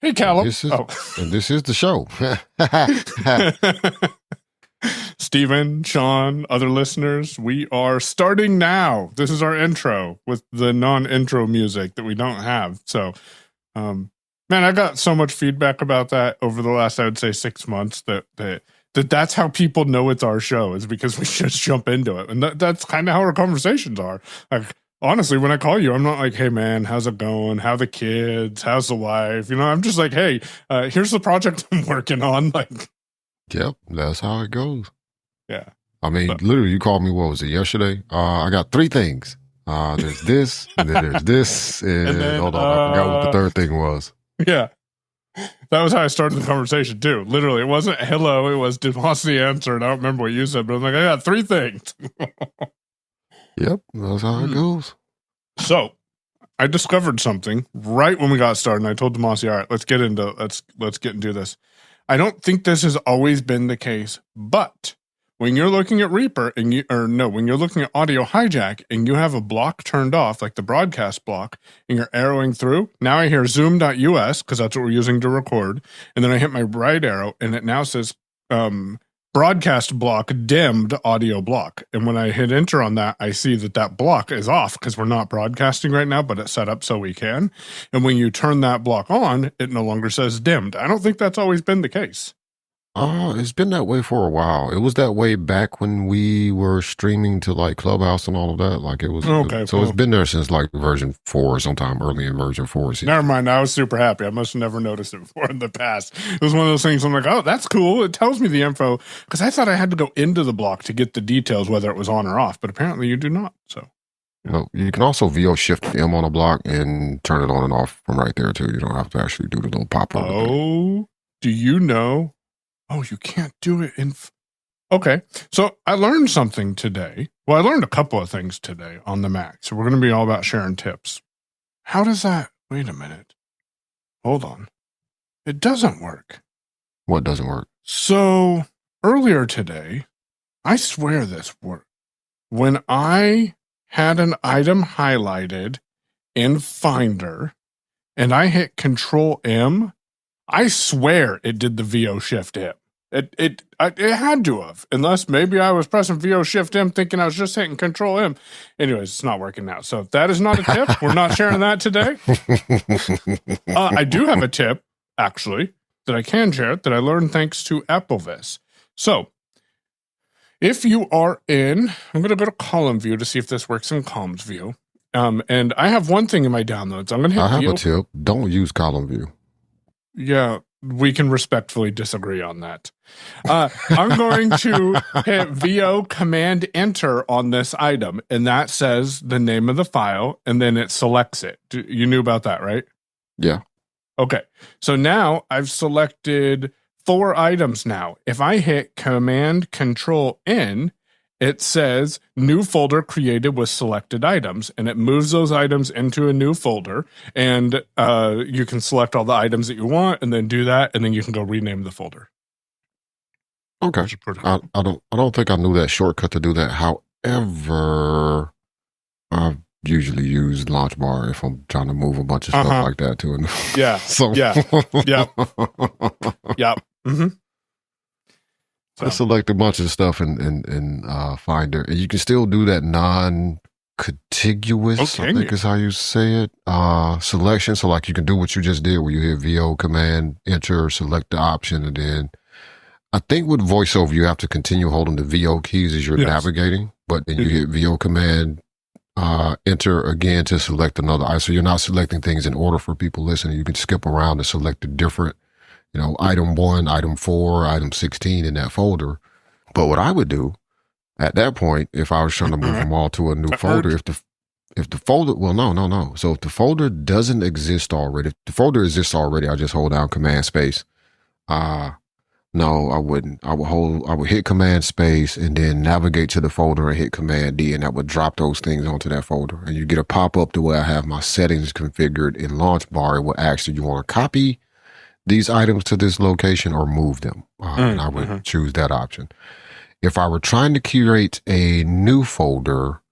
Hey, Callum. And this is the show. Stephen, Sean, other listeners, we are starting now. This is our intro with the non-intro music that we don't have. So, man, I got so much feedback about that over the last, I would say, 6 months that's how people know it's our show, is because we just jump into it. And that's kind of how our conversations are. Like, honestly, when I call you, I'm not like, hey, man, how's it going? How the kids? How's the wife? You know, I'm just like, hey, here's the project I'm working on. Like, yep, that's how it goes. Yeah. I mean, literally, you called me, what was it, yesterday? I got 3 things. There's this, and then there's this, and then, hold on, I forgot what the third thing was. Yeah. That was how I started the conversation, too. Literally, it wasn't hello, it was Damashe answered. I don't remember what you said, but I'm like, I got 3 things. Yep, that's how it goes. So, I discovered something right when we got started, and I told Damashe, all right, let's get into this. I don't think this has always been the case, but when you're looking at Reaper when you're looking at Audio Hijack and you have a block turned off, like the broadcast block, and you're arrowing through, now I hear zoom.us because that's what we're using to record. And then I hit my right arrow and it now says broadcast block dimmed audio block. And when I hit enter on that, I see that block is off because we're not broadcasting right now, but it's set up so we can. And when you turn that block on, it no longer says dimmed. I don't think that's always been the case. It's been that way for a while. It was that way back when we were streaming to like Clubhouse and all of that. Like it was okay. So it's been there since like version 4, sometime early in version 4. Never mind. I was super happy. I must have never noticed it before in the past. It was one of those things I'm like, oh, that's cool. It tells me the info because I thought I had to go into the block to get the details, whether it was on or off, but apparently you do not. So, you can also VO shift M on a block and turn it on and off from right there too. You don't have to actually do the little pop on. Oh, do you know? Oh, you can't do it in... Okay, so I learned something today. Well, I learned a couple of things today on the Mac. So we're going to be all about sharing tips. How does that... Wait a minute. Hold on. It doesn't work. What doesn't work? So earlier today, I swear this worked. When I had an item highlighted in Finder and I hit Control M, I swear it did the VO Shift M. It had to have, unless maybe I was pressing VO Shift M thinking I was just hitting Control M. Anyways, it's not working now. So that is not a tip. We're not sharing that today. I do have a tip, actually, that I can share that I learned thanks to Applevis. So if you are I'm going to go to column view to see if this works in columns view. And I have one thing in my downloads. I'm going to hit I have a tip. Don't use column view. Yeah, we can respectfully disagree on that. I'm going to hit VO Command Enter on this item, and that says the name of the file, and then it selects it. You knew about that, right? Yeah. Okay, so now I've selected 4 items now. If I hit Command Control N, it says new folder created with selected items, and it moves those items into a new folder, and you can select all the items that you want and then do that, and then you can go rename the folder. Okay. I don't think I knew that shortcut to do that. However, I usually use launch bar if I'm trying to move a bunch of stuff like that too. Yeah. So yeah. Mm-hmm. So. I select a bunch of stuff in Finder, and you can still do that non-contiguous, I think is how you say it, selection. So like you can do what you just did where you hit VO Command Enter, select the option, and then I think with VoiceOver you have to continue holding the VO keys as you're navigating, but then you hit VO Command Enter again to select another item. So you're not selecting things in order for people listening. You can skip around and select the different item 1, item 4, item 16 in that folder. But what I would do at that point, if I was trying to move them all to a new folder, if the folder, well, no. So if the folder doesn't exist already, if the folder exists already, I just hold down Command Space. No, I wouldn't. I would hit Command Space and then navigate to the folder and hit Command D, and that would drop those things onto that folder. And you get a pop-up to where I have my settings configured in Launch Bar. It will ask you want to copy these items to this location or move them. And I would choose that option. If I were trying to curate a new folder,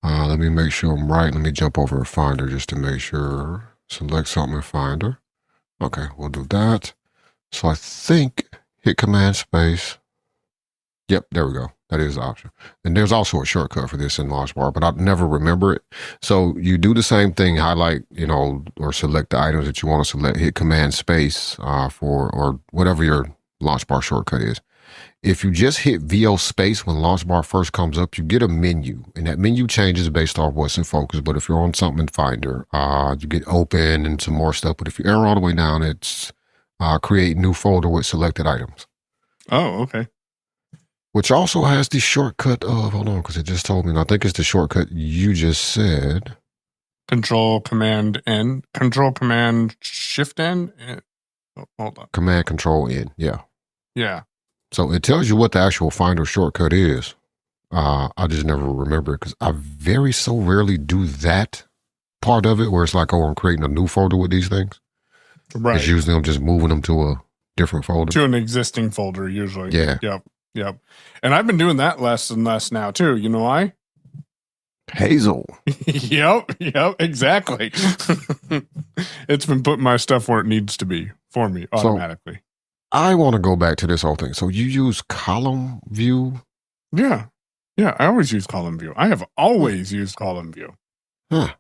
let me make sure I'm right. Let me jump over to Finder just to make sure. Select something in Finder. Okay, we'll do that. So I think hit Command Space. Yep, there we go. That is the option. And there's also a shortcut for this in Launch Bar, but I never remember it. So you do the same thing, highlight, or select the items that you want to select, hit Command Space or whatever your Launch Bar shortcut is. If you just hit VO Space when Launch Bar first comes up, you get a menu, and that menu changes based off what's in focus. But if you're on something in Finder, you get open and some more stuff. But if you arrow all the way down, it's create new folder with selected items. Oh, okay. Which also has the shortcut of, hold on, because it just told me, and I think it's the shortcut you just said. Control Command N, Control Command Shift N. Oh, hold on. Command Control N, yeah. Yeah. So it tells you what the actual Finder shortcut is. I just never remember it because I so rarely do that part of it where it's like, oh, I'm creating a new folder with these things. Right. It's usually I'm just moving them to a different folder. To an existing folder, usually. Yeah. Yep. And I've been doing that less and less now, too. You know why? Hazel. Yep, exactly. It's been putting my stuff where it needs to be for me automatically. So, I want to go back to this whole thing. So you use column view? Yeah, I always use column view. I have always used column view. Huh.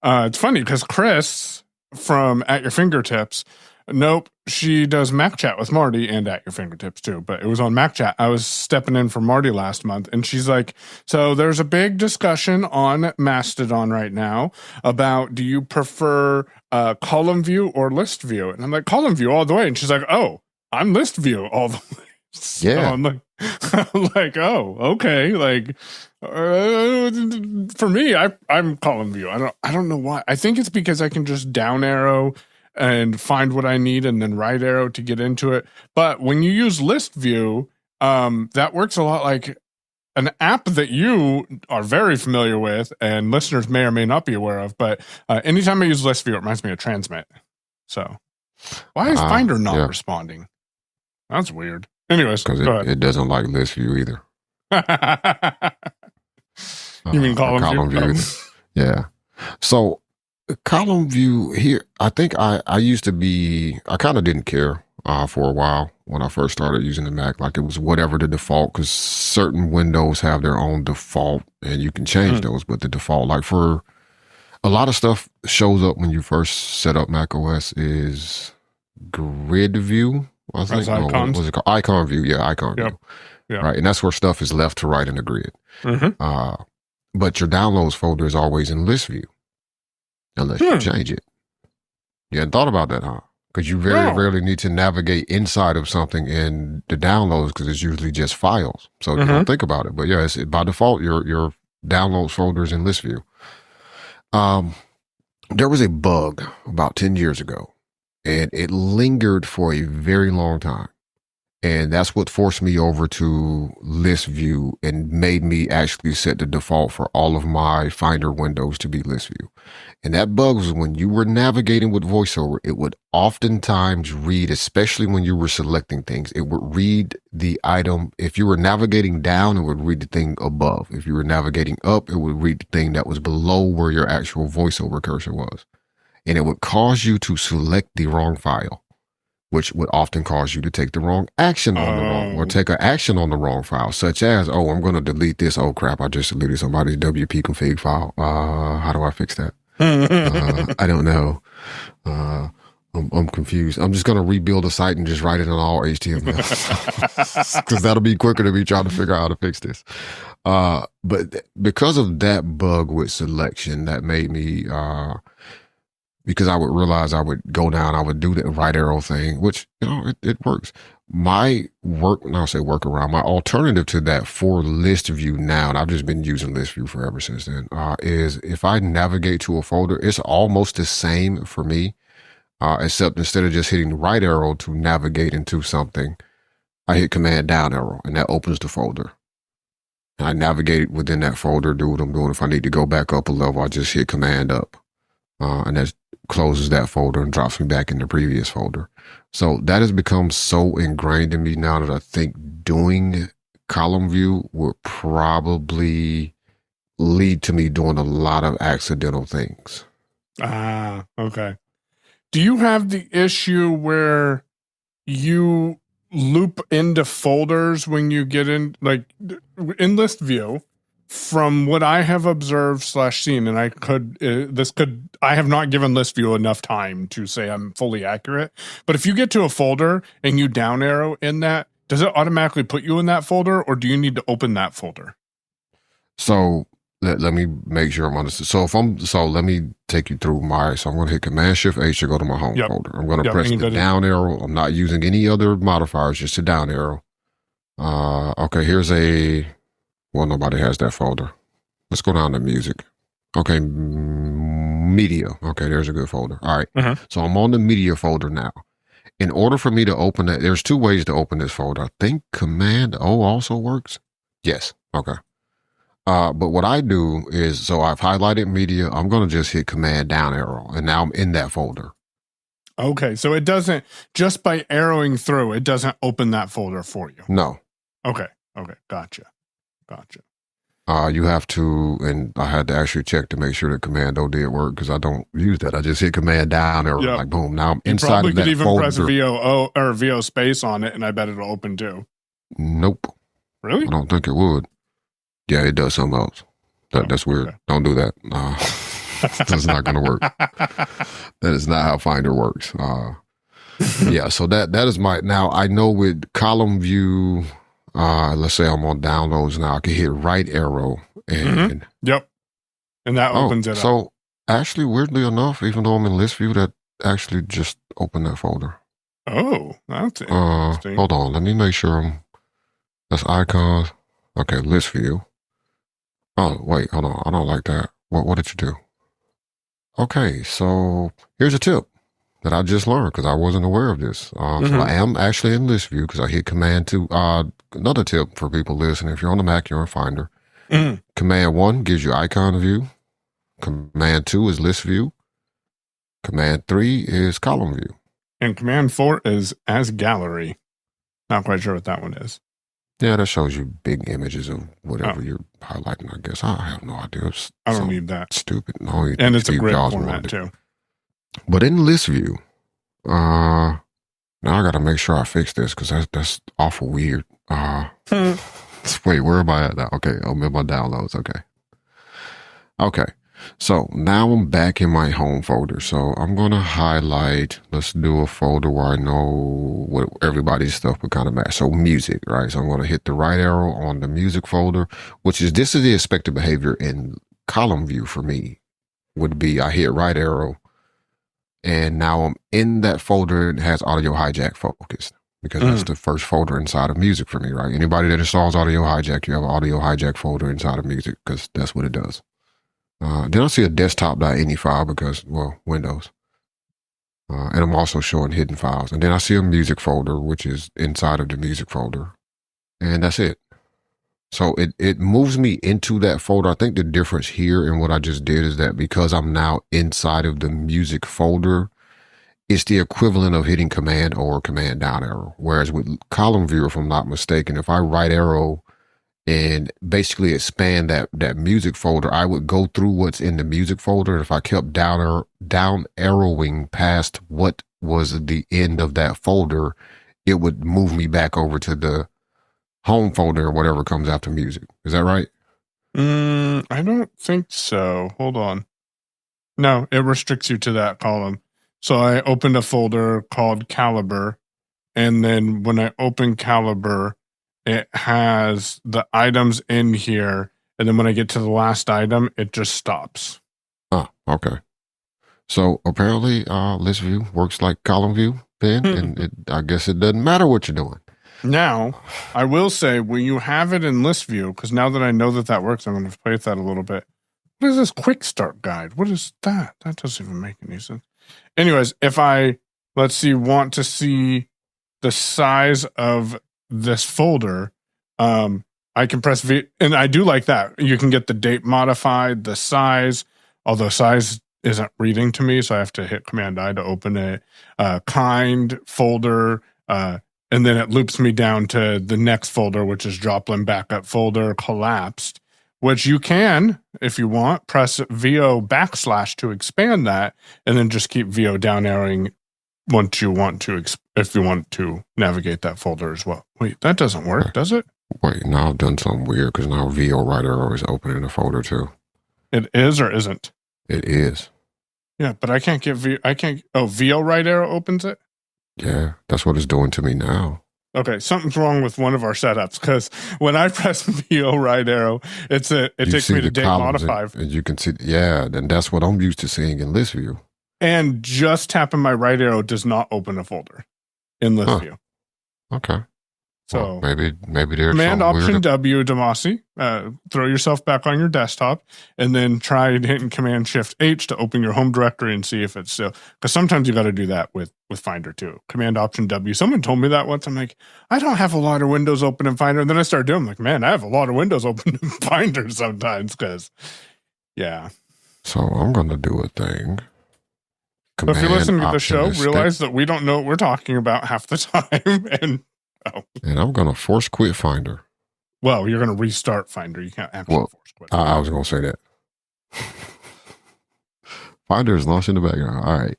It's funny because Chris from At Your Fingertips, nope, she does Mac Chat with Marty and At Your Fingertips too, but it was on Mac Chat. I was stepping in for Marty last month, and she's like, so there's a big discussion on Mastodon right now about do you prefer column view or list view? And I'm like, column view all the way. And she's like, oh, I'm list view all the way. So yeah. I'm like, oh, okay. Like, for me, I'm column view. I don't know why. I think it's because I can just down arrow and find what I need and then right arrow to get into it. But when you use list view, that works a lot like an app that you are very familiar with and listeners may or may not be aware of. But anytime I use list view, it reminds me of Transmit. So why is Finder not responding? That's weird. Anyways, because it doesn't like list view either. You mean column view? Yeah. So column view here, I think I kind of didn't care for a while when I first started using the Mac. Like it was whatever the default, because certain windows have their own default and you can change those, but the default, like for a lot of stuff shows up when you first set up Mac OS is grid view. I think, icons? What's it called? Icon view. Yeah, icon view. Yeah. Right. And that's where stuff is left to right in the grid. Mm-hmm. But your downloads folder is always in list view unless you change it. You hadn't thought about that, huh? Because you very rarely need to navigate inside of something in the downloads because it's usually just files. So you don't think about it. But yeah, by default, your downloads folder is in list view. There was a bug about 10 years ago, and it lingered for a very long time. And that's what forced me over to list view and made me actually set the default for all of my Finder windows to be list view. And that bug was when you were navigating with VoiceOver, it would oftentimes read, especially when you were selecting things, it would read the item. If you were navigating down, it would read the thing above. If you were navigating up, it would read the thing that was below where your actual VoiceOver cursor was. And it would cause you to select the wrong file, which would often cause you to take the wrong action on the wrong, or take an action on the wrong file, such as, oh, I'm going to delete this. Oh, crap, I just deleted somebody's WP config file. How do I fix that? I don't know. I'm confused. I'm just going to rebuild a site and just write it in all HTML because that'll be quicker than me trying to figure out how to fix this. But because of that bug with selection, that made me, because I would realize I would go down, I would do the right arrow thing, which, it works. My workaround, my alternative to that for list view now, and I've just been using list view forever since then, is if I navigate to a folder, it's almost the same for me, except instead of just hitting the right arrow to navigate into something, I hit command down arrow and that opens the folder. And I navigate within that folder, do what I'm doing. If I need to go back up a level, I just hit command up. And that closes that folder and drops me back in the previous folder. So that has become so ingrained in me now that I think doing column view would probably lead to me doing a lot of accidental things. Okay. Do you have the issue where you loop into folders when you get in, like in list view? From what I have observed / seen, and I have not given list view enough time to say I'm fully accurate. But if you get to a folder and you down arrow in that, does it automatically put you in that folder, or do you need to open that folder? So let me make sure I'm understood. So let me take you through so I'm going to hit Command Shift H to go to my home folder. I'm going to press the down arrow. I'm not using any other modifiers, just a down arrow. Okay, well, nobody has that folder. Let's go down to music. Okay, media. Okay, there's a good folder. All right. So I'm on the media folder now. In order for me to open it, there's 2 ways to open this folder. I think Command O also works. Yes. Okay. But what I do is, so I've highlighted media. I'm going to just hit Command down arrow, and now I'm in that folder. Okay, so it doesn't, just by arrowing through, it doesn't open that folder for you. No. Okay. Gotcha. You have to, and I had to actually check to make sure that Command O did work, because I don't use that. I just hit Command down arrow, like boom. Now I'm inside of that folder. You probably could even press VO or VO space on it, and I bet it'll open too. Nope. Really? I don't think it would. Yeah, it does something else. That's weird. Okay. Don't do that. That's not going to work. That is not how Finder works. Yeah, so that is now I know with column view, let's say I'm on downloads now, I can hit right arrow and Yep. And that opens it up. So actually, weirdly enough, even though I'm in list view, that actually just opened that folder. Oh, that's interesting. Hold on, let me make sure that's icons. Okay, list view. Oh, wait, hold on. I don't like that. What did you do? Okay, so here's a tip that I just learned because I wasn't aware of this. So I am actually in list view because I hit Command 2. Another tip for people listening, if you're on the Mac, you're in Finder. Command 1 gives you icon view. Command 2 is list view. Command 3 is column view. And Command 4 is as gallery. Not quite sure what that one is. Yeah, that shows you big images of whatever you're highlighting, I guess. I have no idea. I don't need that. Stupid. No, and it's a grid format, too. But in list view, now I got to make sure I fix this because that's awful weird. Wait, where am I at now? Okay, I'm in my downloads. Okay. So now I'm back in my home folder. So I'm going to highlight, let's do a folder where I know what everybody's stuff would kind of match. So music, right? So I'm going to hit the right arrow on the music folder, this is the expected behavior in column view for me would be I hit right arrow and now I'm in that folder. It has audio hijack focused because that's the first folder inside of music for me, right? Anybody that installs audio hijack, you have an audio hijack folder inside of music because that's what it does. Then I see a desktop.ini file because, well, Windows. And I'm also showing hidden files. And then I see a music folder, which is inside of the music folder. And that's it. So it moves me into that folder. I think the difference here in what I just did is that because I'm now inside of the music folder, it's the equivalent of hitting Command or Command down arrow. Whereas with column view, if I'm not mistaken, if I right arrow and basically expand that music folder, I would go through what's in the music folder. If I kept down arrowing past what was the end of that folder, it would move me back over to the home folder or whatever comes after music. Is that right? I don't think so. Hold on. No, it restricts you to that column. So I opened a folder called Caliber, and then when I open Caliber, it has the items in here, and then when I get to the last item, it just stops. Oh, okay. So apparently, list view works like column view then, and I guess it doesn't matter what you're doing. Now, I will say, when you have it in list view, because now that I know that works, I'm going to play with that a little bit. What is this quick start guide? What is that? That doesn't even make any sense. Anyways, if I, want to see the size of this folder, I can press V, and I do like that. You can get the date modified, the size, although size isn't reading to me, so I have to hit Command I to open it. Kind, folder, and then it loops me down to the next folder, which is Joplin backup folder, collapsed, which you can, if you want, press VO / to expand that, and then just keep VO down arrowing once you want to, if you want to navigate that folder as well. Wait, that doesn't work, does it? Wait, now I've done something weird because now VO right arrow is open in the folder too. It is or isn't? It is. Yeah, but I can't get VO right arrow opens it? Yeah, that's what it's doing to me now. Okay, something's wrong with one of our setups because when I press VO right arrow, it takes me to date modify. And you can see, yeah, then that's what I'm used to seeing in list view. And just tapping my right arrow does not open a folder in list view. Okay. So well, maybe there's Command Option weird... W, Damashe, throw yourself back on your desktop, and then try hitting Command Shift H to open your home directory and see if it's still. Because sometimes you got to do that with Finder too. Command Option W. Someone told me that once. I'm like, I don't have a lot of windows open in Finder. And then I started doing. I'm like, man, I have a lot of windows open in Finder sometimes. Because, yeah. So I'm gonna do a thing. But if you're listening to the show, realize that we don't know what we're talking about half the time, and I'm going to force quit Finder. Well, you're going to restart Finder. You can't actually force quit. I was going to say that. Finder is launched in the background. All right.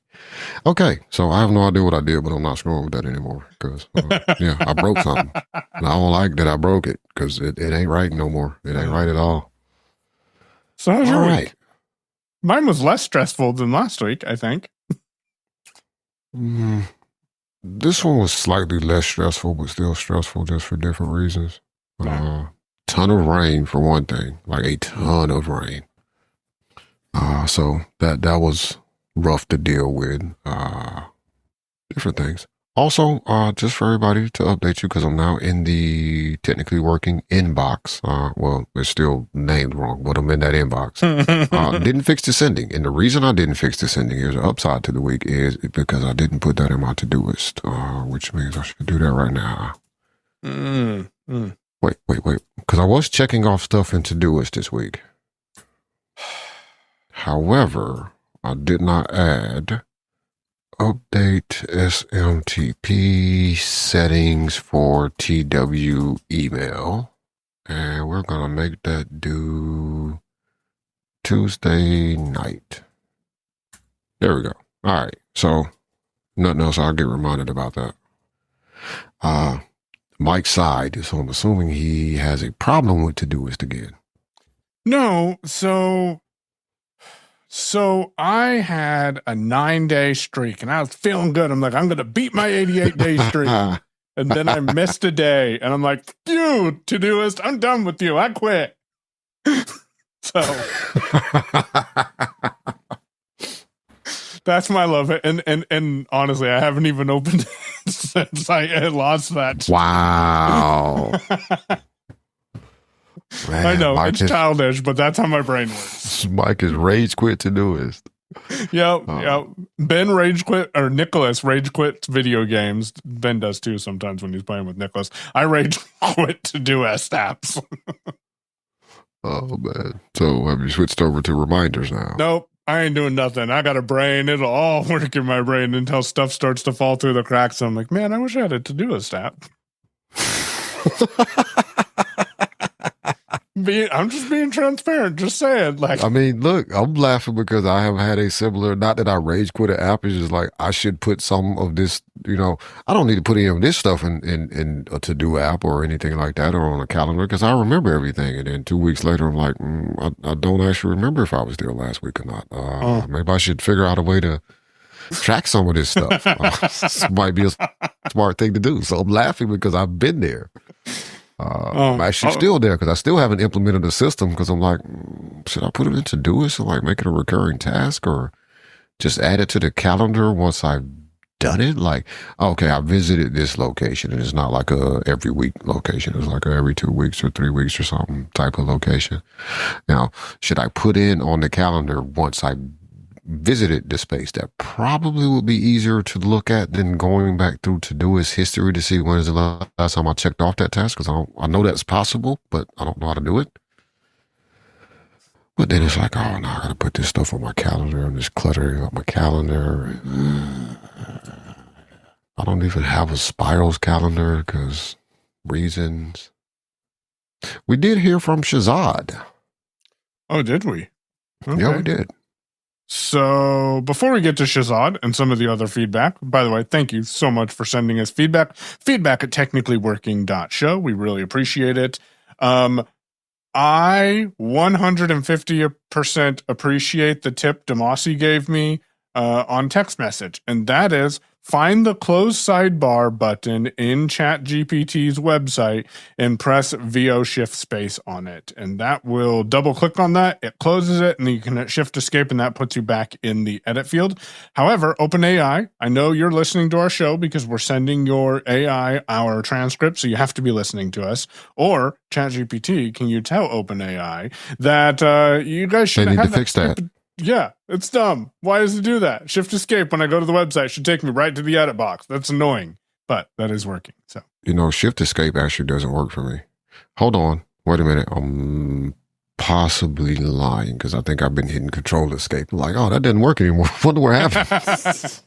Okay. So I have no idea what I did, but I'm not screwing with that anymore because, yeah, I broke something. And I don't like that I broke it because it ain't right no more. It ain't right at all. So how's your week? Mine was less stressful than last week, I think. This one was slightly less stressful, but still stressful just for different reasons. Ton of rain for one thing, like a ton of rain. So that was rough to deal with. Different things. Also, just for everybody to update you, because I'm now in the technically working inbox. Well, it's still named wrong, but I'm in that inbox. Didn't fix the sending. And the reason I didn't fix the sending, here's an upside to the week, is because I didn't put that in my Todoist, which means I should do that right now. Wait. Because I was checking off stuff in Todoist this week. However, I did not add update SMTP settings for TW email. And we're going to make that due Tuesday night. There we go. All right. So nothing else. I'll get reminded about that. Mike's side. So I'm assuming he has a problem with Todoist again. No. So I had a 9-day streak and I was feeling good. I'm like, I'm going to beat my 88-day streak. And then I missed a day and I'm like, you Todoist, I'm done with you. I quit. So that's my love. And honestly, I haven't even opened it since I lost that. Wow. Man, I know it's childish, but that's how my brain works. Mike is rage quit Todoist. Yep. Ben rage quit, or Nicholas rage quits video games. Ben does too sometimes when he's playing with Nicholas. I rage quit Todoist apps. Oh man! So have you switched over to reminders now? Nope, I ain't doing nothing. I got a brain; it'll all work in my brain until stuff starts to fall through the cracks. So I'm like, man, I wish I had a Todoist app. I'm just being transparent, just saying. Like, I mean, look, I'm laughing because I have had a similar, not that I rage quit an app, it's just like I should put some of this, I don't need to put any of this stuff in a to-do app or anything like that or on a calendar because I remember everything. And then 2 weeks later, I'm like, I don't actually remember if I was there last week or not. Maybe I should figure out a way to track some of this stuff. This might be a smart thing to do. So I'm laughing because I've been there. I'm actually still there because I still haven't implemented the system because I'm like, should I put it in Todoist and like make it a recurring task or just add it to the calendar once I've done it? Like, okay, I visited this location and it's not like a every week location. It's like a every 2 weeks or 3 weeks or something type of location. Now, should I put in on the calendar once I visited the space? That probably would be easier to look at than going back through Todoist history to see when is the last time I checked off that task because I know that's possible, but I don't know how to do it. But then it's like, oh no, I gotta put this stuff on my calendar. I'm just cluttering up my calendar. I don't even have a Spirals calendar because reasons. We did hear from Shahzad. Oh, did we? Okay. Yeah, we did. So before we get to Shahzad and some of the other feedback, by the way, thank you so much for sending us feedback. Feedback at technicallyworking.show. We really appreciate it. I 150% appreciate the tip Damashe gave me on text message, and that is find the close sidebar button in ChatGPT's website and press VO shift space on it. And that will double click on that. It closes it, and then you can shift escape, and that puts you back in the edit field. However, OpenAI, I know you're listening to our show because we're sending your AI our transcript, so you have to be listening to us. Or ChatGPT, can you tell OpenAI that you guys should They need to fix that. Yeah, it's dumb. Why does it do that? Shift escape when I go to the website should take me right to the edit box. That's annoying, but that is working. So shift escape actually doesn't work for me. Hold on. Wait a minute. I'm possibly lying because I think I've been hitting control escape. Like, oh, that didn't work anymore. Wonder what happened.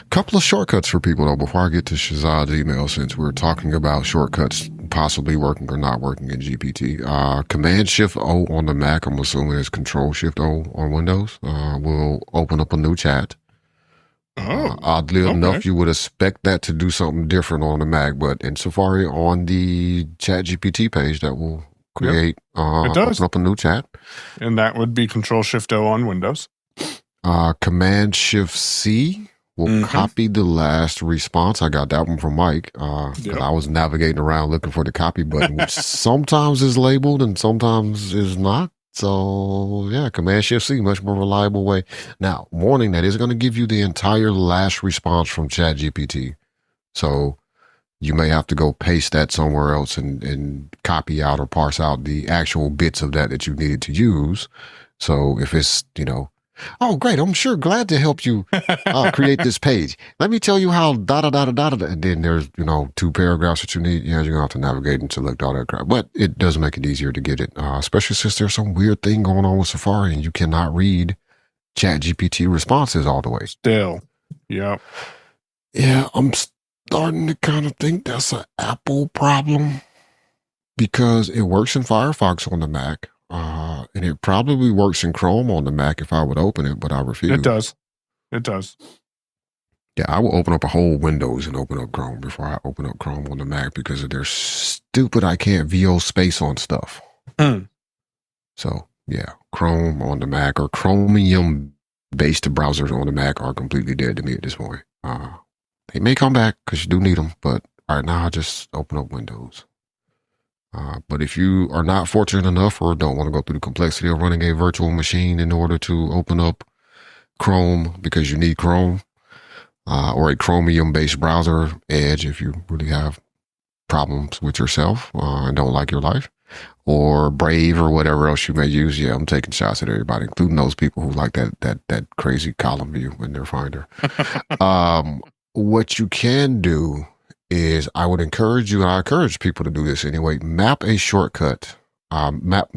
Couple of shortcuts for people though before I get to Shahzad's email, since we're talking about shortcuts possibly working or not working in GPT. Command Shift O on the Mac, I'm assuming it's Control Shift O on Windows, will open up a new chat. Oddly enough, you would expect that to do something different on the Mac, but in Safari on the ChatGPT page, that will create open up a new chat. And that would be Control Shift O on Windows. Command Shift C will copy the last response. I got that one from Mike. I was navigating around looking for the copy button, which sometimes is labeled and sometimes is not. So yeah, Command Shift C, much more reliable way. Now, warning, that is going to give you the entire last response from ChatGPT. So you may have to go paste that somewhere else and copy out or parse out the actual bits of that you needed to use. So if it's, oh, great, I'm sure glad to help you create this page. Let me tell you how da-da-da-da-da-da. And then there's, 2 paragraphs that you need. Yeah, you're going to have to navigate and select all that crap. But it does make it easier to get it, especially since there's some weird thing going on with Safari and you cannot read ChatGPT responses all the way. Still. Yeah. Yeah, I'm starting to kind of think that's an Apple problem because it works in Firefox on the Mac. And it probably works in Chrome on the Mac if I would open it, but I refuse. It does. Yeah, I will open up a whole Windows and open up Chrome before I open up Chrome on the Mac because they're stupid. I can't VO space on stuff. So yeah, Chrome on the Mac or Chromium-based browsers on the Mac are completely dead to me at this point. They may come back because you do need them, but right now I just open up Windows. But if you are not fortunate enough or don't want to go through the complexity of running a virtual machine in order to open up Chrome because you need Chrome, or a Chromium-based browser, Edge, if you really have problems with yourself and don't like your life, or Brave or whatever else you may use, yeah, I'm taking shots at everybody, including those people who like that crazy column view in their Finder. What you can do is I encourage people to do this anyway. Map a shortcut. Map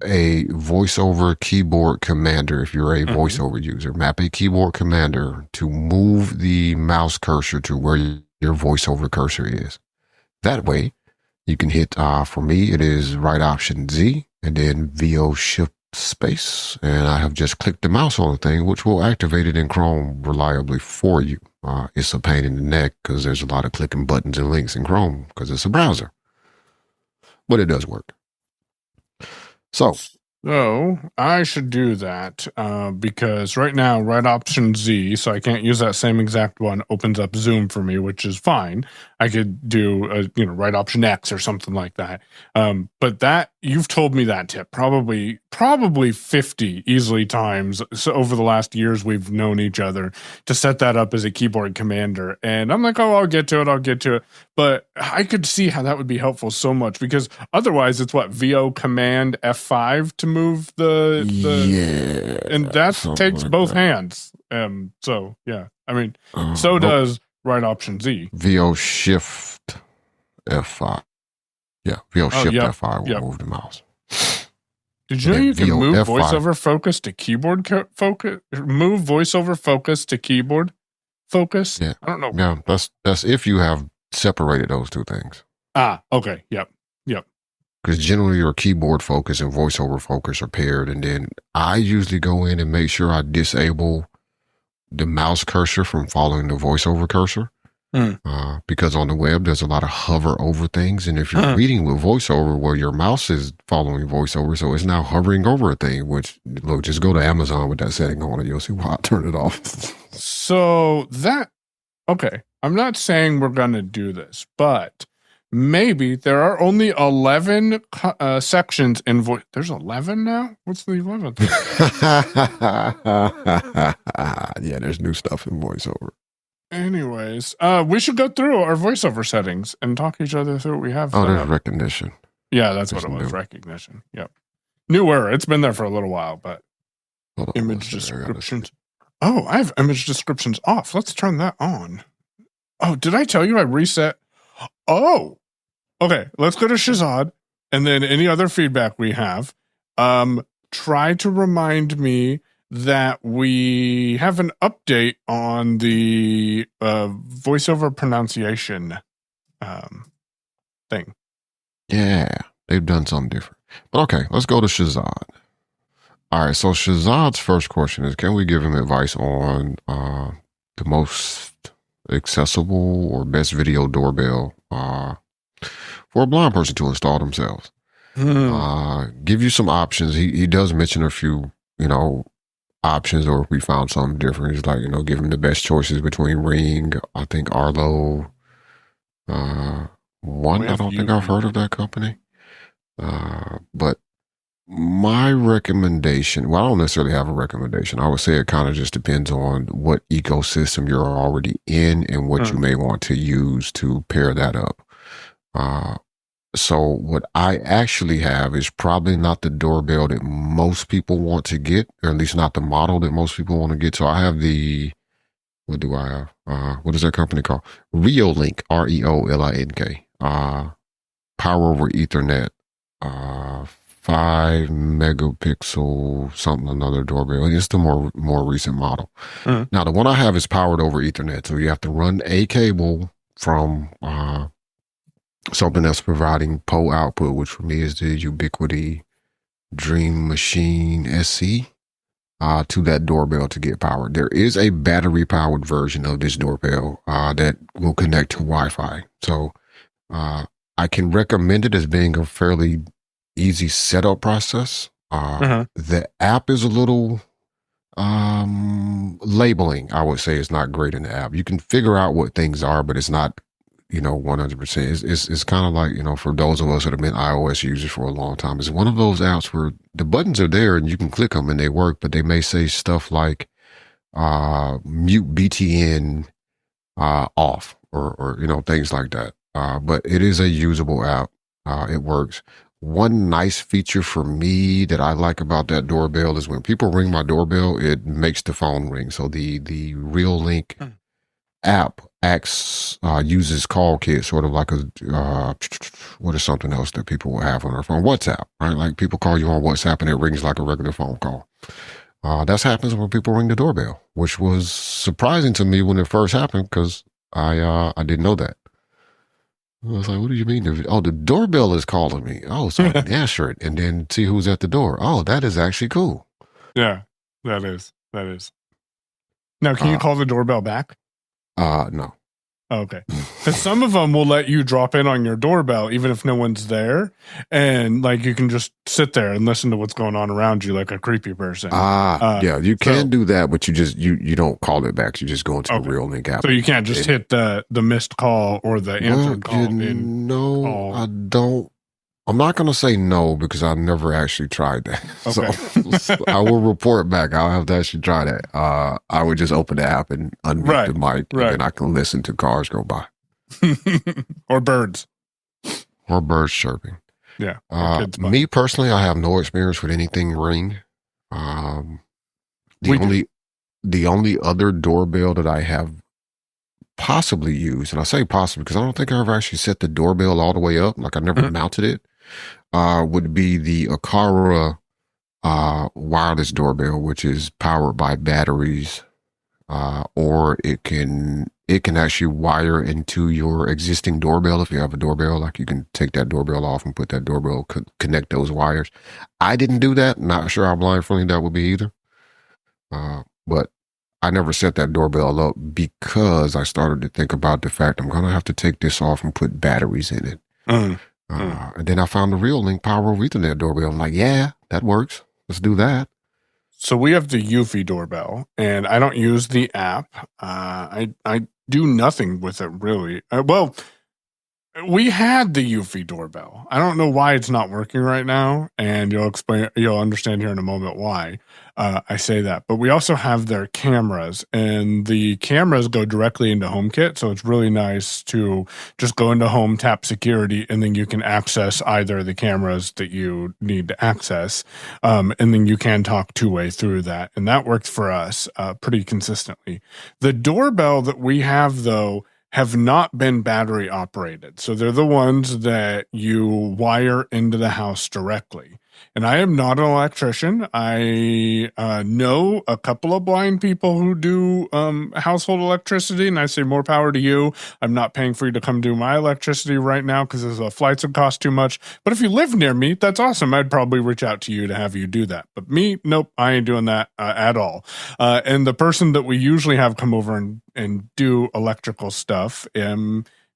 a VoiceOver keyboard commander. If you're a VoiceOver user, map a keyboard commander to move the mouse cursor to where your VoiceOver cursor is. That way you can hit, for me, it is right option Z and then VO shift space. And I have just clicked the mouse on the thing, which will activate it in Chrome reliably for you. It's a pain in the neck because there's a lot of clicking buttons and links in Chrome because it's a browser. But it does work. So I should do that because right now, right option Z, so I can't use that same exact one, opens up Zoom for me, which is fine. I could do right option X or something like that. But that you've told me that tip probably 50 easily times over the last years we've known each other to set that up as a keyboard commander. And I'm like, oh, I'll get to it. But I could see how that would be helpful so much because otherwise it's VO command F5 to move the and that takes both hands. So yeah, I mean, does right option Z. VO shift F5. Yeah, VO shift F5 will move the mouse. Did you know you can move F5. VoiceOver focus to keyboard focus? Move VoiceOver focus to keyboard focus? Yeah, I don't know. Yeah, that's if you have separated those two things. Okay. Yep. because generally your keyboard focus and voiceover focus are paired. And then I usually go in and make sure I disable the mouse cursor from following the voiceover cursor. Because on the web, there's a lot of hover over things. And if you're reading with voiceover, well, your mouse is following voiceover. So it's now hovering over a thing, which, look, just go to Amazon with that setting on and you'll see why I turn it off. So okay, I'm not saying we're going to do this, but maybe there are only 11 sections in voice. There's 11 now? What's the 11th? Yeah, there's new stuff in voiceover. Anyways, we should go through our voiceover settings and talk each other through what we have. Oh, there's recognition. Yeah, that's what it was. New. Recognition. Yep. Newer. It's been there for a little while, but image descriptions. Oh, I have image descriptions off. Let's turn that on. Oh, did I tell you I reset? Oh, okay. Let's go to Shahzad and then any other feedback we have. Try to remind me that we have an update on the voiceover pronunciation thing. Yeah, they've done something different. But okay, let's go to Shahzad. All right, so Shahzad's first question is, can we give him advice on the most accessible or best video doorbell for a blind person to install themselves? Give you some options. He does mention a few, options, or if we found something different, he's like, give him the best choices between Ring, I think Arlo, one, I don't think I've heard of that company. But my recommendation, well, I don't necessarily have a recommendation. I would say it kind of just depends on what ecosystem you're already in and what you may want to use to pair that up. So what I actually have is probably not the doorbell that most people want to get, or at least not the model that most people want to get. So I have what do I have? What is that company called? Reolink, Reolink, power over Ethernet, 5 megapixel, something, another doorbell. It's the more recent model. Now, the one I have is powered over Ethernet. So you have to run a cable from, something that's providing PO output, which for me is the Ubiquity Dream Machine SC, to that doorbell to get powered. There is a battery powered version of this doorbell that will connect to Wi-Fi. So I can recommend it as being a fairly easy setup process. The app is a little labeling, I would say, is not great in the app. You can figure out what things are, but it's not 100%. It's kind of like, for those of us that have been iOS users for a long time, it's one of those apps where the buttons are there and you can click them and they work, but they may say stuff like mute BTN off or things like that. But it is a usable app. It works. One nice feature for me that I like about that doorbell is when people ring my doorbell, it makes the phone ring. So the Reolink app uses call kit, sort of like a what is something else that people will have on their phone? WhatsApp, right? Like people call you on WhatsApp and it rings like a regular phone call. That happens when people ring the doorbell, which was surprising to me when it first happened because I didn't know that. I was like, what do you mean? The doorbell is calling me. Oh, so I can answer it and then see who's at the door. Oh, that is actually cool. Yeah, that is. Now, can you call the doorbell back? No. Okay. Because some of them will let you drop in on your doorbell even if no one's there. And like you can just sit there and listen to what's going on around you like a creepy person. Yeah, you can do that, but you don't call it back. You just go into the Reolink app. So you can't just hit the missed call or the answered call. No, I don't. I'm not going to say no because I never actually tried that. Okay. So I will report back. I'll have to actually try that. I would just open the app and unmute the mic and then I can listen to cars go by. Or birds. Or birds chirping. Yeah. Me personally, I have no experience with anything Ring. The only other doorbell that I have possibly used, and I say possibly because I don't think I ever actually set the doorbell all the way up. Like I never mounted it. Would be the Akara wireless doorbell, which is powered by batteries. or it can actually wire into your existing doorbell. If you have a doorbell, like you can take that doorbell off and put that doorbell, connect those wires. I didn't do that. Not sure how blind friendly that would be either. But I never set that doorbell up because I started to think about the fact I'm going to have to take this off and put batteries in it. And then I found the Reolink power over Ethernet doorbell. I'm like, yeah, that works. Let's do that. So we have the Eufy doorbell, and I don't use the app. I do nothing with it really. Well, we had the Eufy doorbell. I don't know why it's not working right now, and you'll understand here in a moment why I say that. But we also have their cameras, and the cameras go directly into HomeKit, so it's really nice to just go into Home, tap security, and then you can access either the cameras that you need to access, and then you can talk two-way through that, and that works for us pretty consistently. The doorbell that we have, though, have not been battery operated. So they're the ones that you wire into the house directly. And I am not an electrician. I know a couple of blind people who do household electricity, and I say more power to you. I'm not paying for you to come do my electricity right now because the flights would cost too much. But if you live near me, that's awesome. I'd probably reach out to you to have you do that. But me, nope, I ain't doing that at all. And the person that we usually have come over and do electrical stuff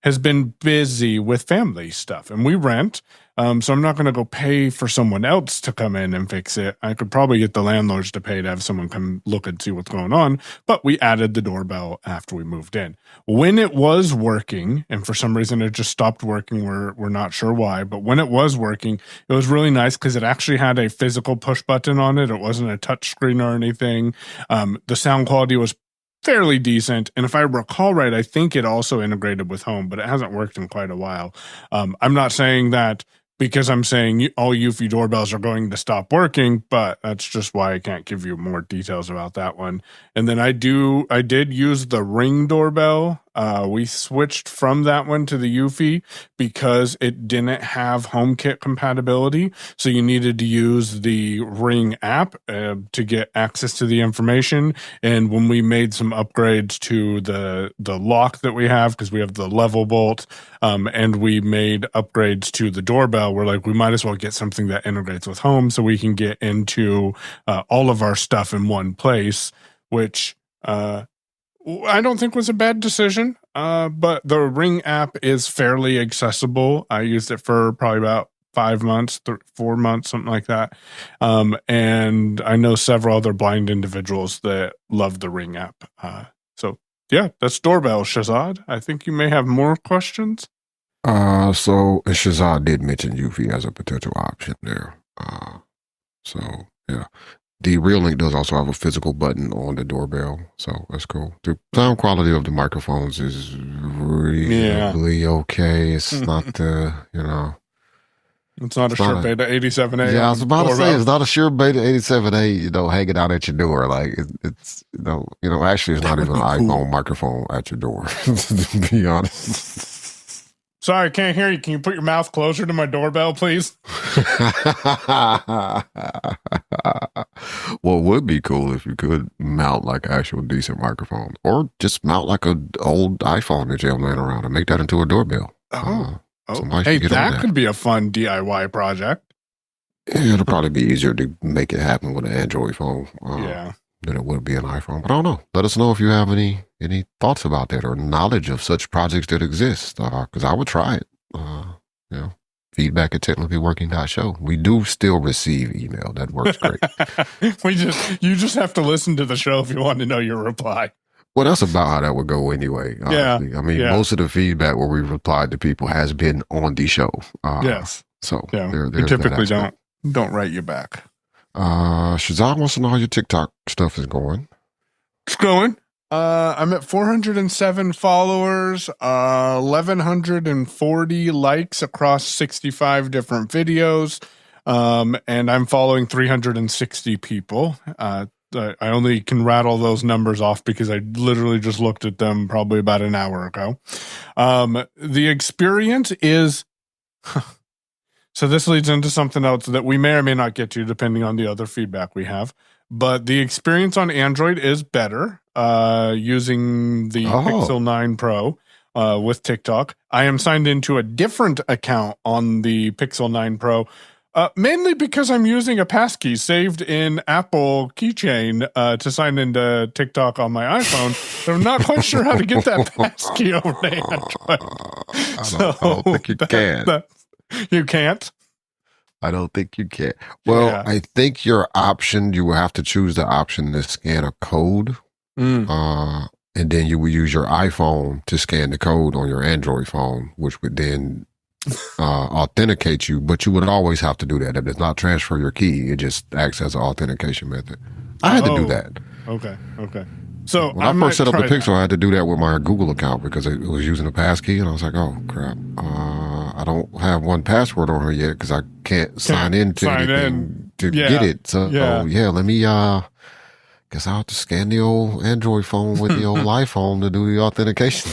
has been busy with family stuff, and we rent. So I'm not going to go pay for someone else to come in and fix it. I could probably get the landlords to pay to have someone come look and see what's going on, but we added the doorbell after we moved in. When it was working, and for some reason it just stopped working, we're not sure why, but when it was working, it was really nice because it actually had a physical push button on it. It wasn't a touch screen or anything. The sound quality was fairly decent. And if I recall right, I think it also integrated with Home, but it hasn't worked in quite a while. I'm not saying that because I'm saying all Eufy doorbells are going to stop working, but that's just why I can't give you more details about that one. And then I did use the Ring doorbell. We switched from that one to the Eufy because it didn't have HomeKit compatibility. So you needed to use the Ring app to get access to the information. And when we made some upgrades to the lock that we have, because we have the level bolt, and we made upgrades to the doorbell, we're like, we might as well get something that integrates with Home so we can get into all of our stuff in one place, which I don't think was a bad decision, but the Ring app is fairly accessible. I used it for probably about 5 months, 4 months, something like that. And I know several other blind individuals that love the Ring app. So yeah, that's doorbell, Shahzad. I think you may have more questions. So Shahzad did mention Eufy as a potential option there. So yeah. The Reolink does also have a physical button on the doorbell, so that's cool. The sound quality of the microphones is reasonably okay. It's not it's not a Shure Beta 87A. Yeah, I was about to say it's not a Shure Beta 87A. Hanging out at your door, like it's actually it's not even an iPhone microphone at your door. To be honest. Sorry, I can't hear you. Can you put your mouth closer to my doorbell, please? Well, it would be cool if you could mount like an actual decent microphone, or just mount like an old iPhone that you have laying around and make that into a doorbell. Hey, that could be a fun DIY project. Yeah, it'll probably be easier to make it happen with an Android phone. Than it would be an iPhone. But I don't know. Let us know if you have any thoughts about that or knowledge of such projects that exist. Because I would try it. Feedback at technicallyworking.show. We do still receive email. That works great. You just have to listen to the show if you want to know your reply. Well, that's about how that would go anyway. Honestly. Yeah. I mean, most of the feedback where we replied to people has been on the show. Yes. So we typically don't write you back. Shahzad wants to know how your TikTok stuff is going. It's going. I'm at 407 followers, 1,140 likes across 65 different videos, and I'm following 360 people. I only can rattle those numbers off because I literally just looked at them probably about an hour ago. The experience is... So this leads into something else that we may or may not get to depending on the other feedback we have. But the experience on Android is better. using the Pixel 9 Pro with TikTok. I am signed into a different account on the Pixel 9 Pro, mainly because I'm using a passkey saved in Apple Keychain to sign into TikTok on my iPhone. So I'm not quite sure how to get that passkey over to Android. I don't think you can. You can't? I don't think you can. Well, yeah. I think your option, you will have to choose the option to scan a code. And then you will use your iPhone to scan the code on your Android phone, which would then authenticate you. But you would always have to do that. It does not transfer your key. It just acts as an authentication method. I had to do that. Okay. So when I first set up the Pixel, I had to do that with my Google account because it was using a passkey, and I was like, "Oh crap! I don't have one password on her yet because I can't sign into anything to get it." So let me. Guess I'll have to scan the old Android phone with the old iPhone to do the authentication,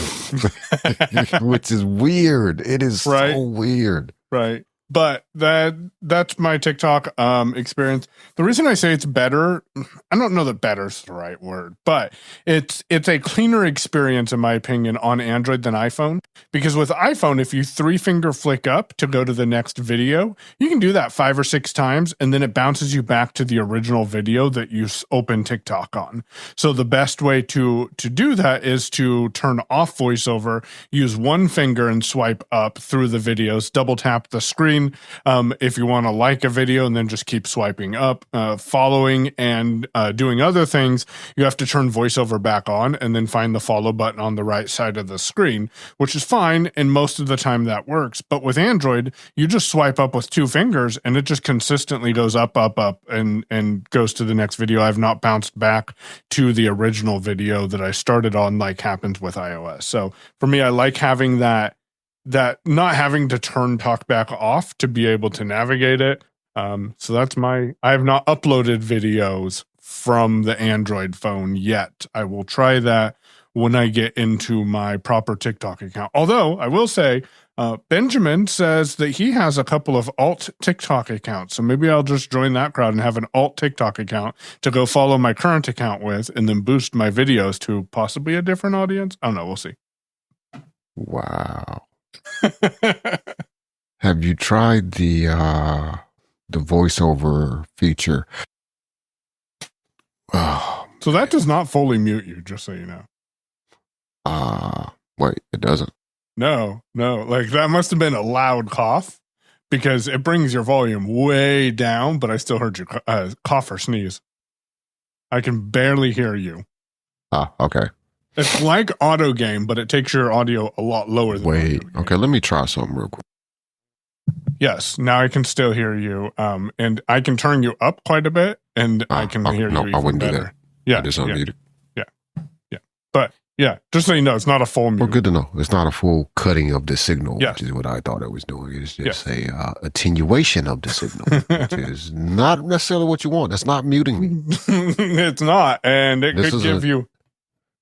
which is weird. It is so weird, right? But that's my TikTok experience. The reason I say it's better, I don't know that better's the right word, but it's a cleaner experience in my opinion on Android than iPhone. Because with iPhone, if you 3-finger flick up to go to the next video, you can do that 5 or 6 times, and then it bounces you back to the original video that you open TikTok on. So the best way to do that is to turn off VoiceOver, use 1 finger and swipe up through the videos, double tap the screen. If you want to like a video and then just keep swiping up, following and doing other things, you have to turn VoiceOver back on and then find the follow button on the right side of the screen, which is fine. And most of the time that works. But with Android, you just swipe up with 2 fingers and it just consistently goes up, and goes to the next video. I've not bounced back to the original video that I started on like happens with iOS. So for me, I like having that not having to turn TalkBack off to be able to navigate it. So that's I have not uploaded videos from the Android phone yet. I will try that when I get into my proper TikTok account. Although I will say, Benjamin says that he has a couple of alt TikTok accounts. So maybe I'll just join that crowd and have an alt TikTok account to go follow my current account with and then boost my videos to possibly a different audience. I don't know. We'll see. Wow. Have you tried the VoiceOver feature? So that does not fully mute you, just so you know. Wait, it doesn't. No. Like that must have been a loud cough because it brings your volume way down, but I still heard you cough or sneeze. I can barely hear you. Okay. It's like auto game, but it takes your audio a lot lower than okay, let me try something real quick. Yes, now I can still hear you. And I can turn you up quite a bit, and I can hear you even I wouldn't better. do that. Yeah, I just unmuted. Yeah. But yeah, just so you know, it's not a full mute. Well, good to know. It's not a full cutting of the signal, which is what I thought it was doing. It's just a attenuation of the signal, which is not necessarily what you want. That's not muting me. It's not, and it could give you...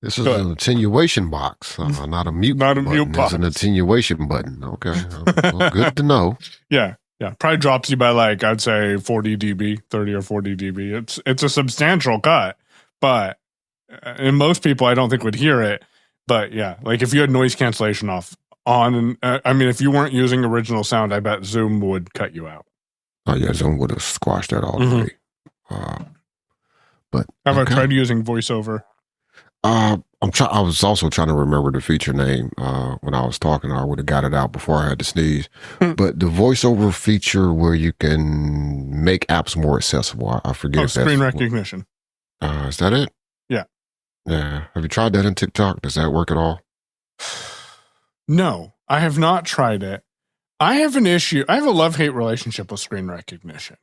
This is an attenuation box, not a mute not a button. mute box. It's an attenuation button. Okay. Well, good to know. Yeah. Probably drops you by like, I'd say 40 dB, 30 or 40 dB. It's a substantial cut, but and most people I don't think would hear it. But yeah, like if you had noise cancellation on, if you weren't using original sound, I bet Zoom would cut you out. Oh yeah, Zoom would have squashed that already. But have I tried using VoiceOver? I was also trying to remember the feature name when I was talking. I would have got it out before I had to sneeze. But the VoiceOver feature where you can make apps more accessible. I forget. Screen recognition. Is that it? Yeah. Yeah. Have you tried that in TikTok? Does that work at all? No, I have not tried it. I have an issue. I have a love-hate relationship with screen recognition.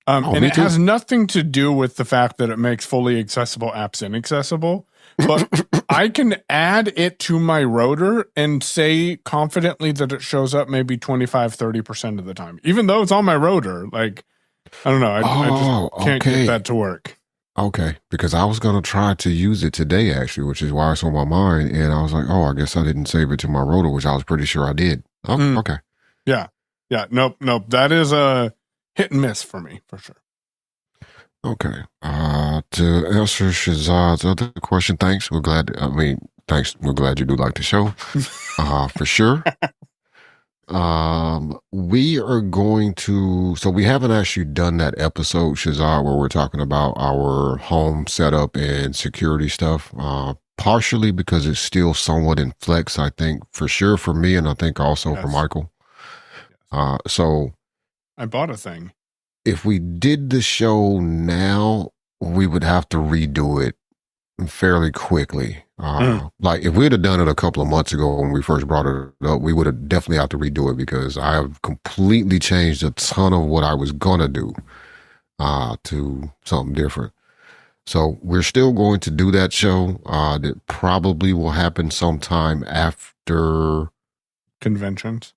And it has nothing to do with the fact that it makes fully accessible apps inaccessible. But I can add it to my rotor and say confidently that it shows up maybe 25-30% of the time, even though it's on my rotor. Like, I don't know. I just can't get that to work. Okay. Because I was going to try to use it today, actually, which is why it's on my mind. And I was like, I guess I didn't save it to my rotor, which I was pretty sure I did. Oh, okay. Yeah. Nope. That is a hit and miss for me, for sure. Okay. To answer Shahzad's other question, thanks. Thanks. We're glad you do like the show. For sure. We are going to. So we haven't actually done that episode, Shahzad, where we're talking about our home setup and security stuff. Partially because it's still somewhat in flex. I think for sure for me, and I think also for Michael. So I bought a thing. If we did the show now, we would have to redo it fairly quickly. Like if we'd have done it a couple of months ago when we first brought it up, we would have definitely have to redo it because I have completely changed a ton of what I was gonna do to something different. So we're still going to do that show. That probably will happen sometime after conventions.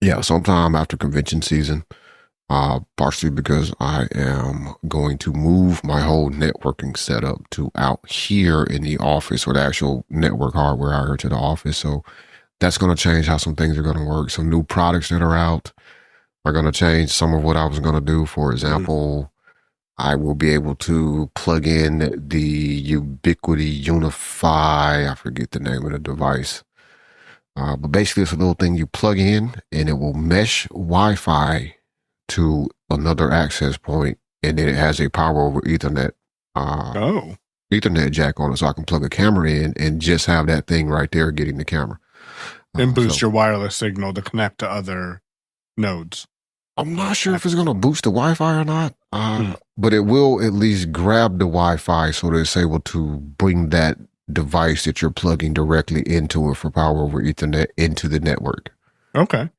Yeah, sometime after convention season. Partially because I am going to move my whole networking setup to out here in the office, or the actual network hardware out here to the office. So that's going to change how some things are going to work. Some new products that are out are going to change some of what I was going to do. For example, I will be able to plug in the Ubiquity Unify. I forget the name of the device. But basically it's a little thing you plug in and it will mesh Wi-Fi to another access point, and then it has a power over Ethernet Ethernet jack on it, so I can plug a camera in and just have that thing right there getting the camera. And boost your wireless signal to connect to other nodes. I'm not sure if it's going to boost the Wi-Fi or not, but it will at least grab the Wi-Fi so that it's able to bring that device that you're plugging directly into it for power over Ethernet into the network. Okay.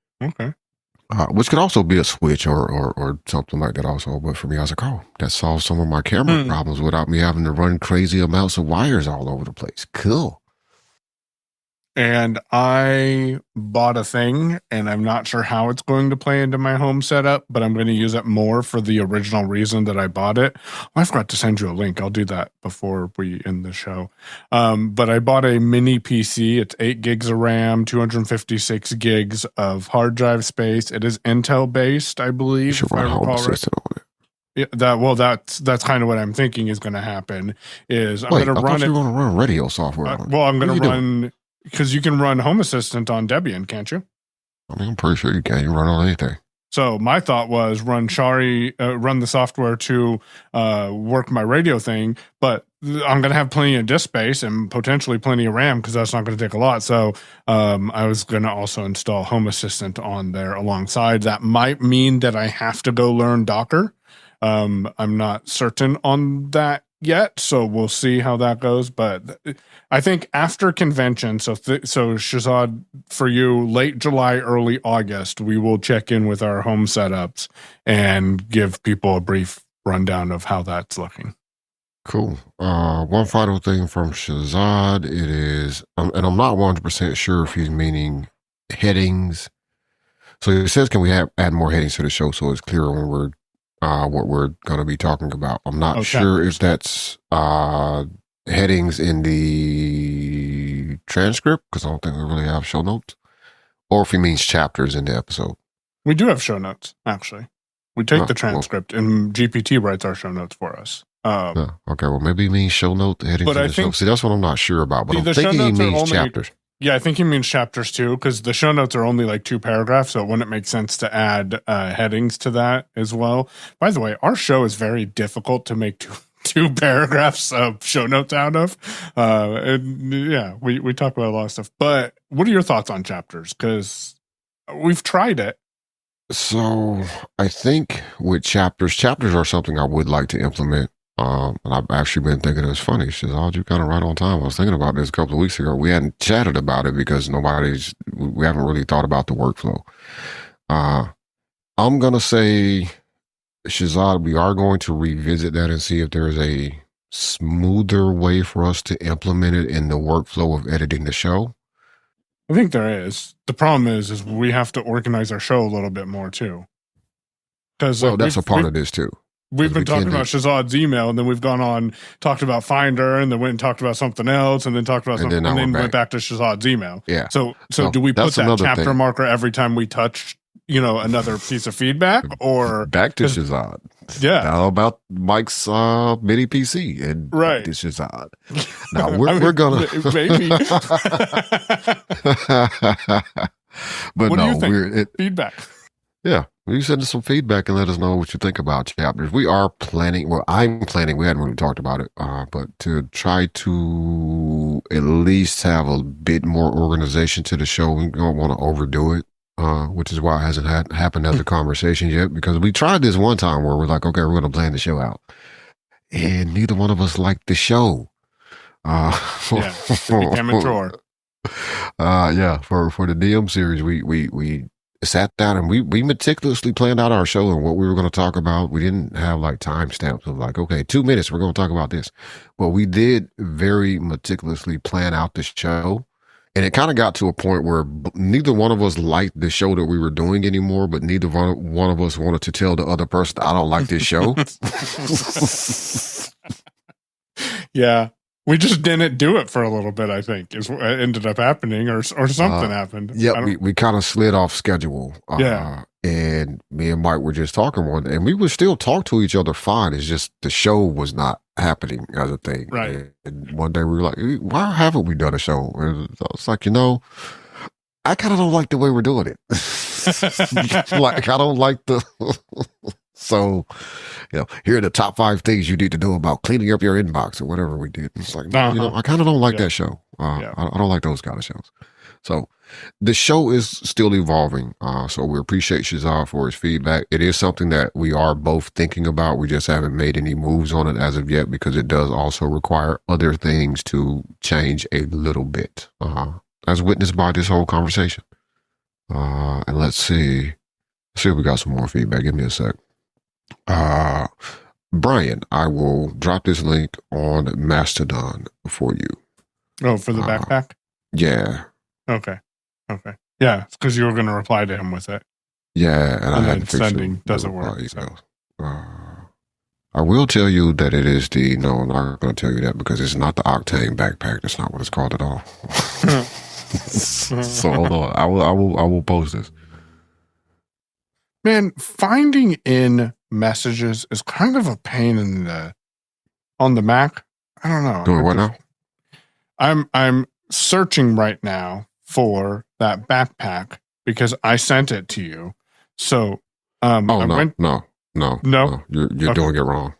Which could also be a switch or something like that also. But for me, I was like, oh, that solves some of my camera problems without me having to run crazy amounts of wires all over the place. Cool. And I bought a thing, and I'm not sure how it's going to play into my home setup, but I'm going to use it more for the original reason that I bought it. I forgot to send you a link. I'll do that before we end the show. But I bought a mini PC. It's 8 gigs of RAM, 256 gigs of hard drive space. It is Intel based, I believe. You should run Home Assistant on it. Yeah, that's kind of what I'm thinking is going to happen. Is I'm going to run it. You're going to run radio software on it. Well, I'm going to run. Because you can run Home Assistant on Debian, can't you? I mean, I'm pretty sure you can. You run on anything. So my thought was run the software to work my radio thing, but I'm going to have plenty of disk space and potentially plenty of RAM because that's not going to take a lot. So I was going to also install Home Assistant on there alongside. That might mean that I have to go learn Docker. I'm not certain on that yet, so we'll see how that goes. But I think after convention, so Shahzad, for you, late July, early August, we will check in with our home setups and give people a brief rundown of how that's looking. Cool. One final thing from Shahzad, it is, and I'm not 100% sure if he's meaning headings. So it says, can we add more headings to the show so it's clearer when we're what we're going to be talking about. I'm not sure if that's headings in the transcript, because I don't think we really have show notes, or if he means chapters in the episode. We do have show notes, actually. We take the transcript, and GPT writes our show notes for us. Okay, well, maybe he means show note headings in the show. See, that's what I'm not sure about, but I'm thinking he means chapters. Yeah, I think he means chapters too, because the show notes are only like 2 paragraphs, so it wouldn't make sense to add headings to that as well. By the way, our show is very difficult to make two paragraphs of show notes out of. We talk about a lot of stuff. But what are your thoughts on chapters? Because we've tried it. So I think with chapters are something I would like to implement. And I've actually been thinking it's funny. Shahzad, you kind of right on time. I was thinking about this a couple of weeks ago. We hadn't chatted about it because we haven't really thought about the workflow. I'm going to say, Shahzad, we are going to revisit that and see if there's a smoother way for us to implement it in the workflow of editing the show. I think there is. The problem is we have to organize our show a little bit more too. Well, that's a part of this too. We've been talking about Shahzad's email, and then we've gone on, talked about Finder, and then went and talked about something else, and then talked about something, and then went back to Shahzad's email. Yeah. So do we put that chapter marker every time we touch, another piece of feedback or back to Shahzad. Yeah. Now about Mike's mini PC and right. back to Shahzad. Now we're gonna maybe. But what no, do you think? Feedback. Yeah. You send us some feedback and let us know what you think about chapters. We are planning, well, I'm planning, we hadn't really talked about it, but to try to at least have a bit more organization to the show. We don't want to overdo it, which is why it hasn't happened as a conversation yet, because we tried this one time where we're like, okay, we're going to plan the show out. And neither one of us liked the show. Yeah, it became a chore. Yeah, for the DM series, we sat down and we meticulously planned out our show and what we were going to talk about. We didn't have like timestamps of like, okay, 2 minutes, we're going to talk about this. But we did very meticulously plan out the show. And it kind of got to a point where neither one of us liked the show that we were doing anymore, but neither one of us wanted to tell the other person, I don't like this show. Yeah. We just didn't do it for a little bit, I think, is what ended up happening, or something happened. Yeah, we kind of slid off schedule. Yeah. And me and Mike were just talking one day, and we would still talk to each other fine. It's just the show was not happening as a thing. Right. And one day we were like, why haven't we done a show? And I was like, I kind of don't like the way we're doing it. Like, I don't like the... So, here are the top 5 things you need to know about cleaning up your inbox or whatever we did. It's like, I kind of don't like that show. I don't like those kind of shows. So the show is still evolving. So we appreciate Shahzad for his feedback. It is something that we are both thinking about. We just haven't made any moves on it as of yet because it does also require other things to change a little bit, as witnessed by this whole conversation. And let's see if we got some more feedback. Give me a sec. Brian, I will drop this link on Mastodon for you. Oh, for the backpack? Yeah. Okay. Yeah, it's because you were going to reply to him with it. Yeah, and I had to fix sending doesn't work. So. I will tell you that it is no, I'm not going to tell you that because it's not the Octane backpack. That's not what it's called at all. So hold on. I will post this. Man, finding in messages is kind of a pain on the Mac. I don't know. Doing what now? I'm searching right now for that backpack because I sent it to you. So, no. You're doing it wrong.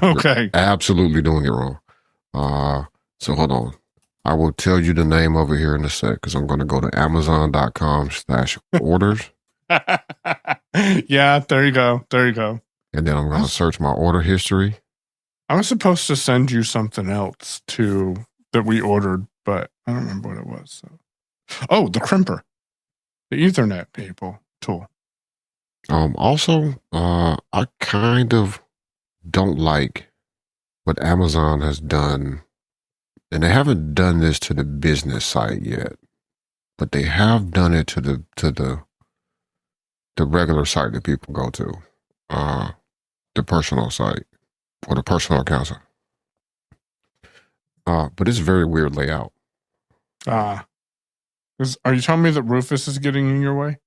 Okay. You're absolutely doing it wrong. So hold on. I will tell you the name over here in a sec because I'm going to go to Amazon.com/orders. Yeah, there you go. And then I'm going to search my order history. I was supposed to send you something else too that we ordered, but I don't remember what it was. So. Oh, the crimper, the Ethernet tool. Also, I kind of don't like what Amazon has done, and they haven't done this to the business site yet, but they have done it to the regular site that people go to, the personal site or the personal accounts. But it's a very weird layout. Are you telling me that Rufus is getting in your way?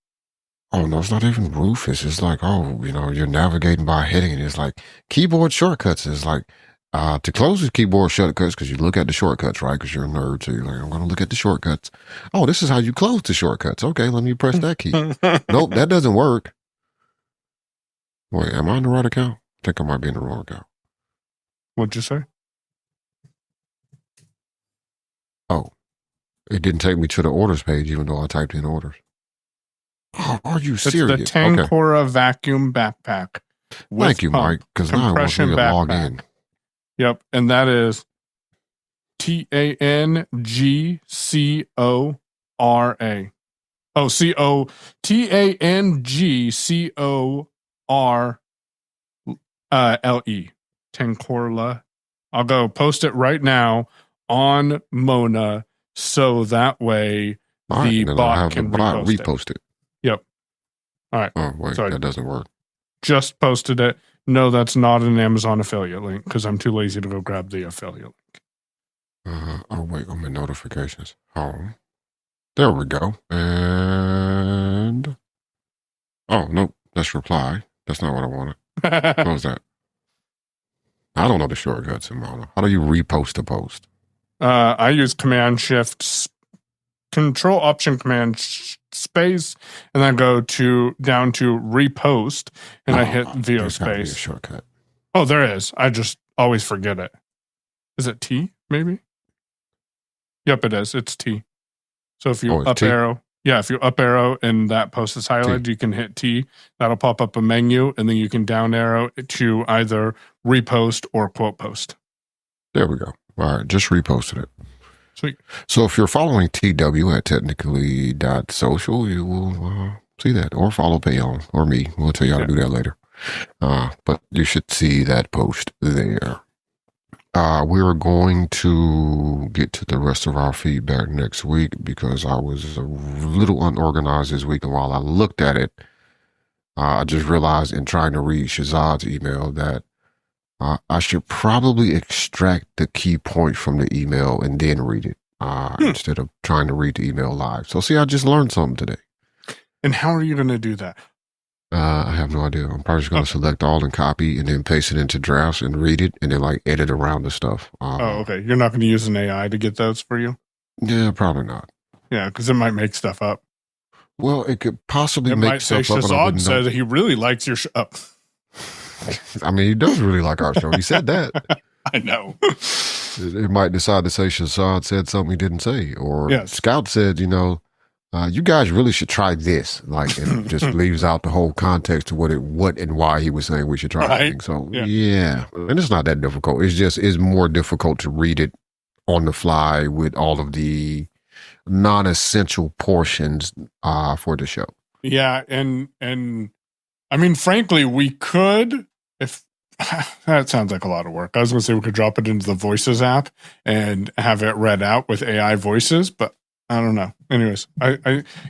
Oh, no, it's not even Rufus. It's like, you're navigating by heading. And it's like keyboard shortcuts. It's like, to close the keyboard shortcuts, because you look at the shortcuts, right? Because you're a nerd. So you're like, I'm going to look at the shortcuts. Oh, this is how you close the shortcuts. Okay, let me press that key. Nope, that doesn't work. Wait, am I in the right account? I think I might be in the wrong account. What'd you say? Oh, it didn't take me to the orders page, even though I typed in orders. Oh, are you serious? It's the Tankora vacuum backpack. Thank you, Mike, because now I want me to log in. Yep, and that is TANGCORA. Oh, TANGCORLE. Tankorla. I'll go post it right now on Mona so that way the bot can repost it. Yep. All right. Oh, wait, that doesn't work. Just posted it. No, that's not an Amazon affiliate link because I'm too lazy to go grab the affiliate link. Oh, wait, on my notifications. Home. There we go. And Oh, nope. That's reply. That's not what I wanted. What was that? I don't know the shortcuts in Mono. How do you repost a post? I use Command Shift Control Option Command Space, and then go down to repost, and I hit VO there's gotta be a space. shortcut. Oh, there is. I just always forget it. Is it T? Maybe. Yep, it is. It's T. So if you up T? arrow, if you up arrow and that post is highlighted, you can hit T. That'll pop up a menu, and then you can down arrow to either repost or quote post. There we go. All right, just reposted it. Sweet. So if you're following TW at technically.social, you will see that, or follow Payon or me. We'll tell you how to do that later. But you should see that post there. We're going to get to the rest of our feedback next week because I was a little unorganized this week. And while I looked at it, I just realized in trying to read Shahzad's email that I should probably extract the key point from the email and then read it instead of trying to read the email live. So see, I just learned something today. And how are you going to do that? I have no idea. I'm probably just going to select all and copy and then paste it into drafts and read it and then like edit around the stuff. Okay. You're not going to use an AI to get those for you? Yeah, probably not. Yeah, because it might make stuff up. Well, it could possibly make stuff up. Shahzad said he really likes your show. I mean, he does really like our show. He said that. I know. It might decide to say Shahzad said something he didn't say. Or Scout said, you guys really should try this. Like, it just leaves out the whole context of what and why he was saying we should try something. So, yeah. And it's not that difficult. It's more difficult to read it on the fly with all of the non-essential portions for the show. Yeah, and I mean, frankly, we could, if that sounds like a lot of work. I was going to say we could drop it into the Voices app and have it read out with AI voices, but I don't know. Anyways,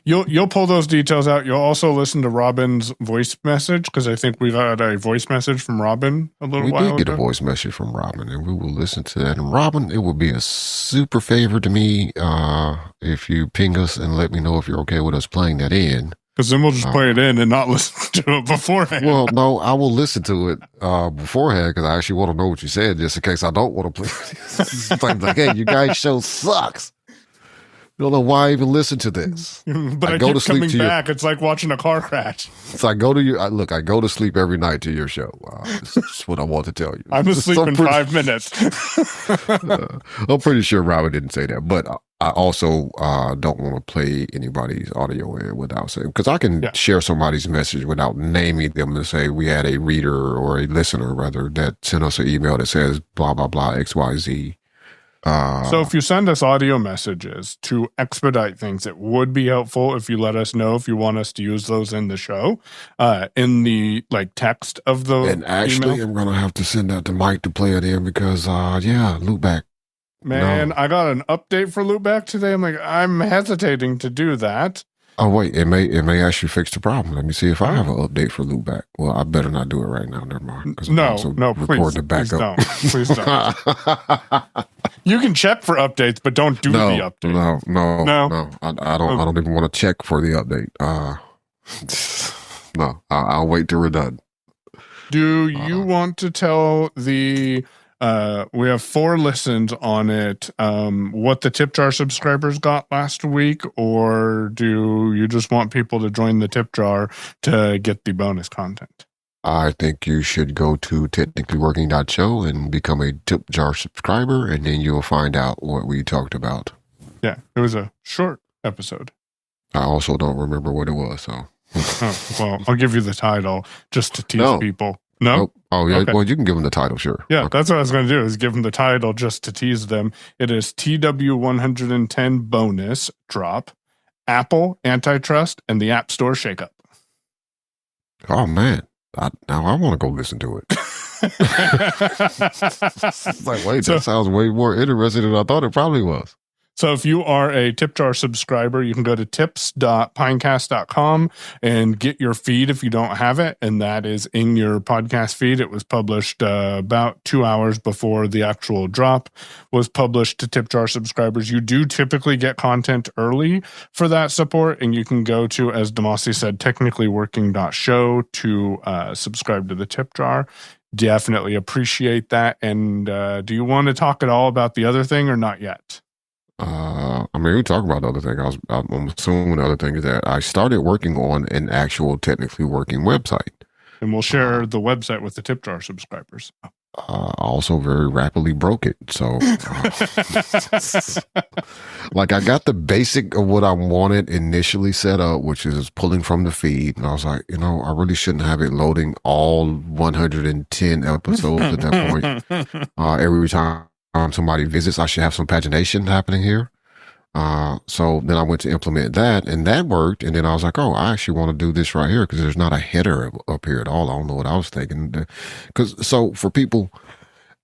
you'll pull those details out. You'll also listen to Robin's voice message because I think we got a voice message from Robin a little while ago. We did get a voice message from Robin, and we will listen to that. And Robin, it would be a super favor to me if you ping us and let me know if you're okay with us playing that in. Because then we'll just play it in and not listen to it beforehand. Well, no, I will listen to it beforehand because I actually want to know what you said just in case I don't want to play it. I'm like, hey, you guys' show sucks. Don't know why I even listen to this. But I keep coming back. It's like watching a car crash. So I go to sleep every night to your show. That's what I want to tell you. I'm asleep in 5 minutes. I'm pretty sure Robin didn't say that, but I also don't want to play anybody's audio in without saying, because I can share somebody's message without naming them and say we had a reader or a listener rather that sent us an email that says blah, blah, blah, XYZ. So if you send us audio messages to expedite things, it would be helpful if you let us know if you want us to use those in the show, in the text of the And actually, email. I'm going to have to send that to Mike to play it in because, loopback. Man, no. I got an update for loopback today. I'm hesitating to do that. Oh, wait, it may actually fix the problem. Let me see if I have an update for loopback. Well, I better not do it right now. Never mind. No, please don't. Please don't. You can check for updates, but don't do the update. No. I don't even want to check for the update. No, I'll wait till we're done. Do you want to tell we have 4 listens on it, what the tip jar subscribers got last week, or do you just want people to join the tip jar to get the bonus content? I think you should go to technicallyworking.show and become a tip jar subscriber, and then you'll find out what we talked about. Yeah, it was a short episode. I also don't remember what it was, so. Well, I'll give you the title just to tease people. No? Oh, yeah. Okay. Well, you can give them the title, sure. Yeah, okay. That's what I was going to do, is give them the title just to tease them. It is TW110 Bonus Drop, Apple Antitrust, and the App Store Shakeup. Oh, man. Now I want to go listen to it. It's like, wait, that sounds way more interesting than I thought it probably was. So if you are a TipJar subscriber, you can go to tips.pinecast.com and get your feed if you don't have it. And that is in your podcast feed. It was published about 2 hours before the actual drop was published to TipJar subscribers. You do typically get content early for that support. And you can go to, as Damashe said, technicallyworking.show to subscribe to the TipJar. Definitely appreciate that. And do you want to talk at all about the other thing or not yet? I mean, we talk about the other thing. I'm assuming the other thing is that I started working on an actual technically working website. And we'll share the website with the TipJar subscribers. I also very rapidly broke it. So, like, I got the basic of what I wanted initially set up, which is pulling from the feed. And I was like, I really shouldn't have it loading all 110 episodes at that point. Every time somebody visits, I should have some pagination happening here. So then I went to implement that, and that worked. And then I was like, oh, I actually want to do this right here because there's not a header up here at all. I don't know what I was thinking. So for people,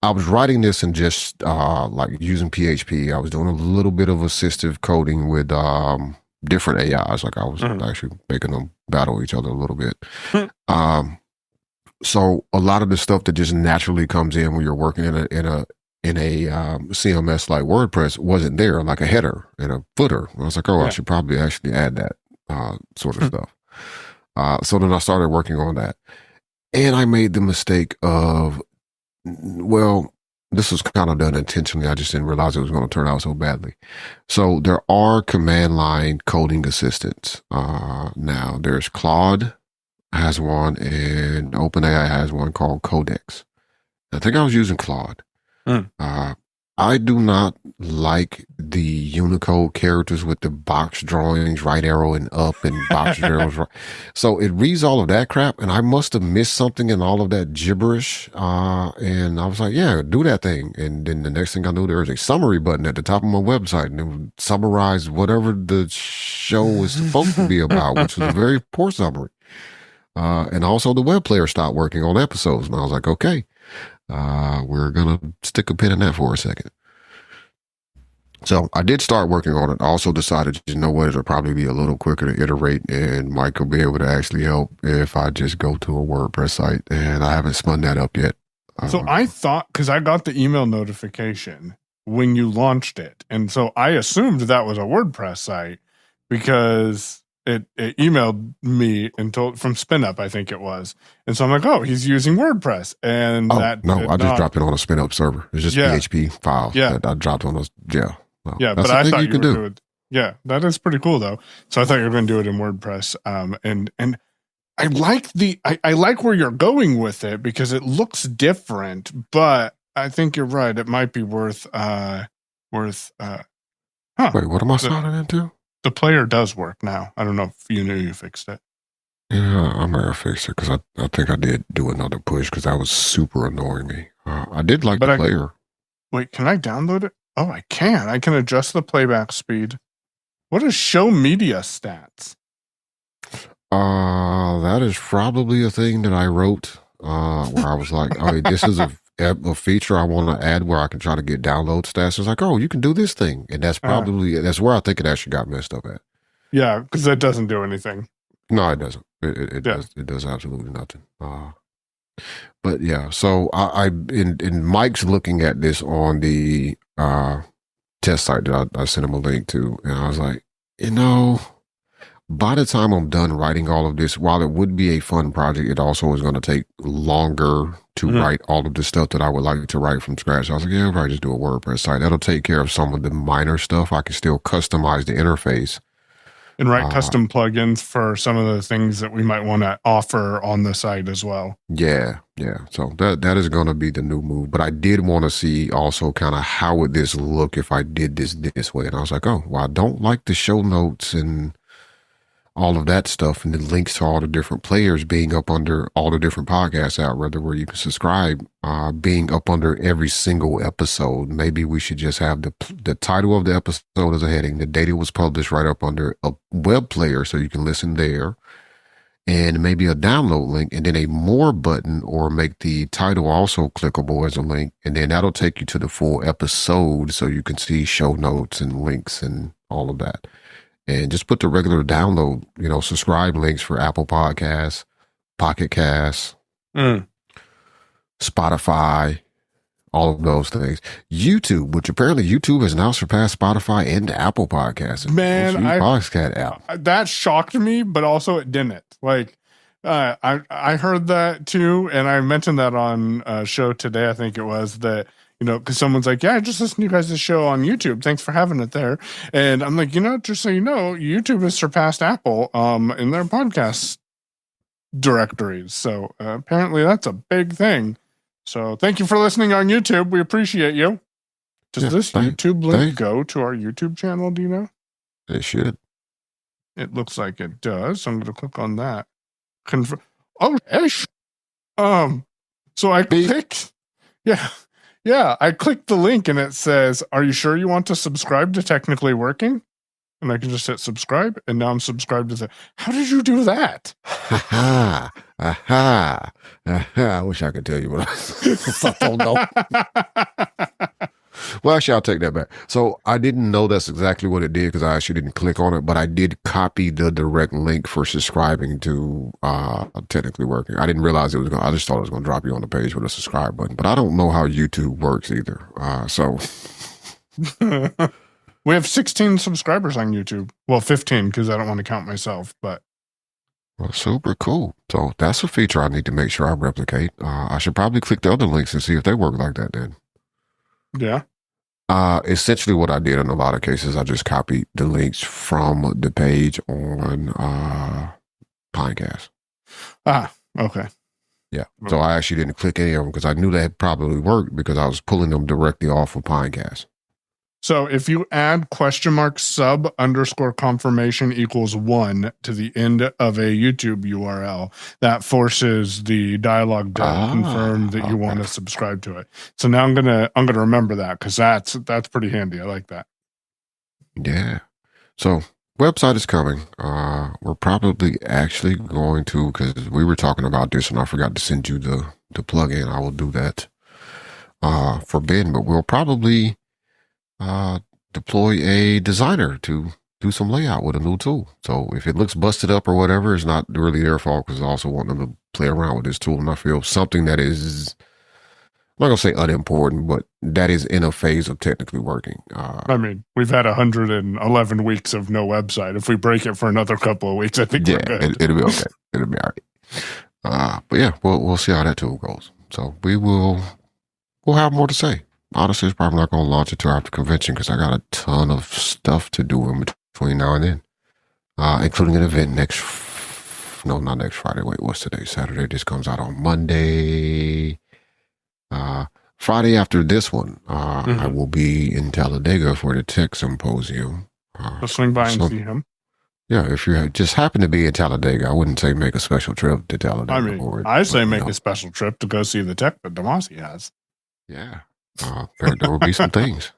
I was writing this and just like using PHP. I was doing a little bit of assistive coding with different AIs. Like I was actually making them battle each other a little bit. So a lot of the stuff that just naturally comes in when you're working in a CMS like WordPress wasn't there, like a header and a footer. I was like, I should probably actually add that sort of stuff. So then I started working on that. And I made the mistake of, well, this was kind of done intentionally. I just didn't realize it was going to turn out so badly. So there are command line coding assistants. Now there's Claude has one and OpenAI has one called Codex. I think I was using Claude. I do not like the Unicode characters with the box drawings, right arrow and up and box arrows. Right. So it reads all of that crap, and I must have missed something in all of that gibberish. And I was like, yeah, do that thing. And then the next thing I knew, there was a summary button at the top of my website, and it would summarize whatever the show was supposed to be about, which was a very poor summary. And also the web player stopped working on episodes, and I was like, okay. We're going to stick a pin in that for a second. So I did start working on it. I also decided, what, it'll probably be a little quicker to iterate, and Mike will be able to actually help if I just go to a WordPress site, and I haven't spun that up yet. So I thought, because I got the email notification when you launched it, and so I assumed that was a WordPress site because it emailed me and told from SpinUp, I think it was. And so I'm like, oh, he's using WordPress. And I just dropped it on a SpinUp server. It's just PHP files that I dropped on those. Yeah. Well, but I thought you could do it. Yeah, that is pretty cool though. So I thought you were going to do it in WordPress. And I like I like where you're going with it because it looks different, but I think you're right. It might be worth Wait, what am I signing into? The player does work now. I don't know if you knew you fixed it. Yeah, I might have fixed it because I think I did do another push because that was super annoying me. I did like the player. Wait, can I download it? Oh, I can. I can adjust the playback speed. What is show media stats? That is probably a thing that I wrote where I was like, oh, this is a feature I want to add where I can try to get download stats. It's like, oh, you can do this thing. And that's probably, that's where I think it actually got messed up at. Yeah, because it doesn't do anything. No, it doesn't. It does absolutely nothing. But yeah, so in Mike's looking at this on the test site that I sent him a link to, and I was like, by the time I'm done writing all of this, while it would be a fun project, it also is going to take longer to write all of the stuff that I would like to write from scratch. I was like, yeah, I'll probably just do a WordPress site. That'll take care of some of the minor stuff. I can still customize the interface. And write custom plugins for some of the things that we might want to offer on the site as well. Yeah. So that is going to be the new move. But I did want to see also kind of how would this look if I did this way. And I was like, oh, well, I don't like the show notes and all of that stuff and the links to all the different players being up under all the different podcasts out, rather where you can subscribe, being up under every single episode. Maybe we should just have the title of the episode as a heading. The date it was published right up under a web player so you can listen there. and maybe a download link, and then a more button, or make the title also clickable as a link. And then that'll take you to the full episode so you can see show notes and links and all of that. And just put the regular download, subscribe links for Apple Podcasts, Pocket Casts, Spotify, all of those things. YouTube, which apparently YouTube has now surpassed Spotify and Apple Podcasts. Man, podcast app. That shocked me, but also it didn't. Like, I heard that too, and I mentioned that on a show today. I think it was that, because someone's like, yeah, I just listened to you guys' show on YouTube. Thanks for having it there. And I'm like, just so you know, YouTube has surpassed Apple in their podcast directories. So apparently that's a big thing. So thank you for listening on YouTube. We appreciate you. Does this YouTube link go to our YouTube channel? Do you know? It should. It looks like it does. So I'm going to click on that. So I clicked. Yeah. I clicked the link and it says, "Are you sure you want to subscribe to Technically Working?" And I can just hit subscribe, and now I'm subscribed to that. How did you do that? I wish I could tell you, but I don't know. Well, actually, I'll take that back. So I didn't know that's exactly what it did because I actually didn't click on it, but I did copy the direct link for subscribing to Technically Working. I didn't realize I just thought it was going to drop you on the page with a subscribe button, but I don't know how YouTube works either. So... We have 16 subscribers on YouTube. Well, 15 because I don't want to count myself, but. Well, super cool. So that's a feature I need to make sure I replicate. I should probably click the other links and see if they work like that then. Yeah. Essentially what I did in a lot of cases, I just copied the links from the page on Pinecast. Okay. Yeah. So I actually didn't click any of them because I knew that probably worked because I was pulling them directly off of Pinecast. So if you add !sub_confirmation equals 1 to the end of a YouTube URL, that forces the dialog to confirm that you want to subscribe to it. So now I'm gonna remember that because that's pretty handy. I like that. Yeah. So website is coming. We're probably actually going to, because we were talking about this and I forgot to send you the plugin. I will do that for Ben, but we'll probably deploy a designer to do some layout with a new tool. So if it looks busted up or whatever, it's not really their fault because I also want them to play around with this tool. And I feel something that is, I'm not going to say unimportant, but that is in a phase of Technically Working. I mean, we've had 111 weeks of no website. If we break it for another couple of weeks, I think we're good. It'll be okay. It'll be all right. But yeah, we'll see how that tool goes. So we'll have more to say. Honestly, it's probably not going to launch until after convention because I got a ton of stuff to do in between now and then, including an event not next Friday. Wait, what's today? Saturday. This comes out on Monday. Friday after this one, I will be in Talladega for the Tech Symposium. I'll swing by and see him. Yeah, if you just happen to be in Talladega, I wouldn't say make a special trip to Talladega. I mean, I say make a special trip to go see the tech that Damashe has. Yeah. There will be some things,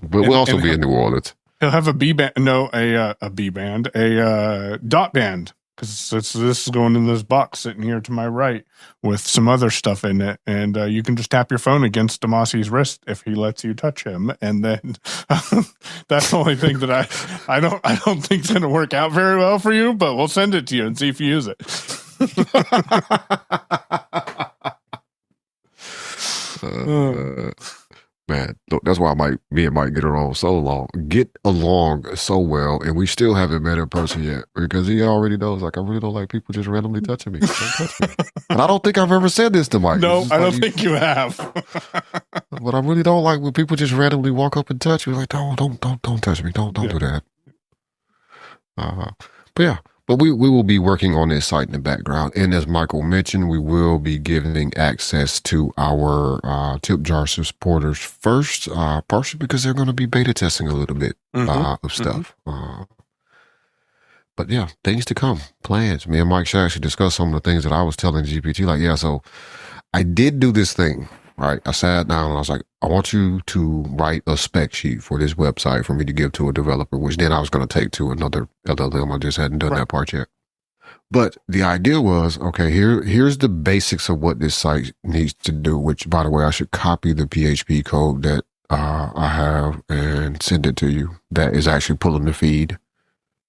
but we'll also be in New Orleans. He'll have a dot band because this is going in this box sitting here to my right with some other stuff in it, and you can just tap your phone against Damashe's wrist if he lets you touch him, and then that's the only thing that I don't think is going to work out very well for you, but we'll send it to you and see if you use it. Man, that's why me and Mike get along so well, and we still haven't met in person yet because he already knows. Like, I really don't like people just randomly touching me. Don't touch me. And I don't think I've ever said this to Mike. No, I don't think you have. But I really don't like when people just randomly walk up and touch me. Like, don't touch me. Don't do that. But yeah. But we will be working on this site in the background. And as Michael mentioned, we will be giving access to our tip jar supporters first, partially because they're going to be beta testing a little bit of stuff. But yeah, things to come, plans. Me and Mike should actually discuss some of the things that I was telling GPT. Like, yeah, so I did do this thing, right? I sat down and I was like, I want you to write a spec sheet for this website for me to give to a developer, which then I was going to take to another LLM. I just hadn't done that part yet. But the idea was, okay, here's the basics of what this site needs to do, which, by the way, I should copy the PHP code that I have and send it to you. That is actually pulling the feed.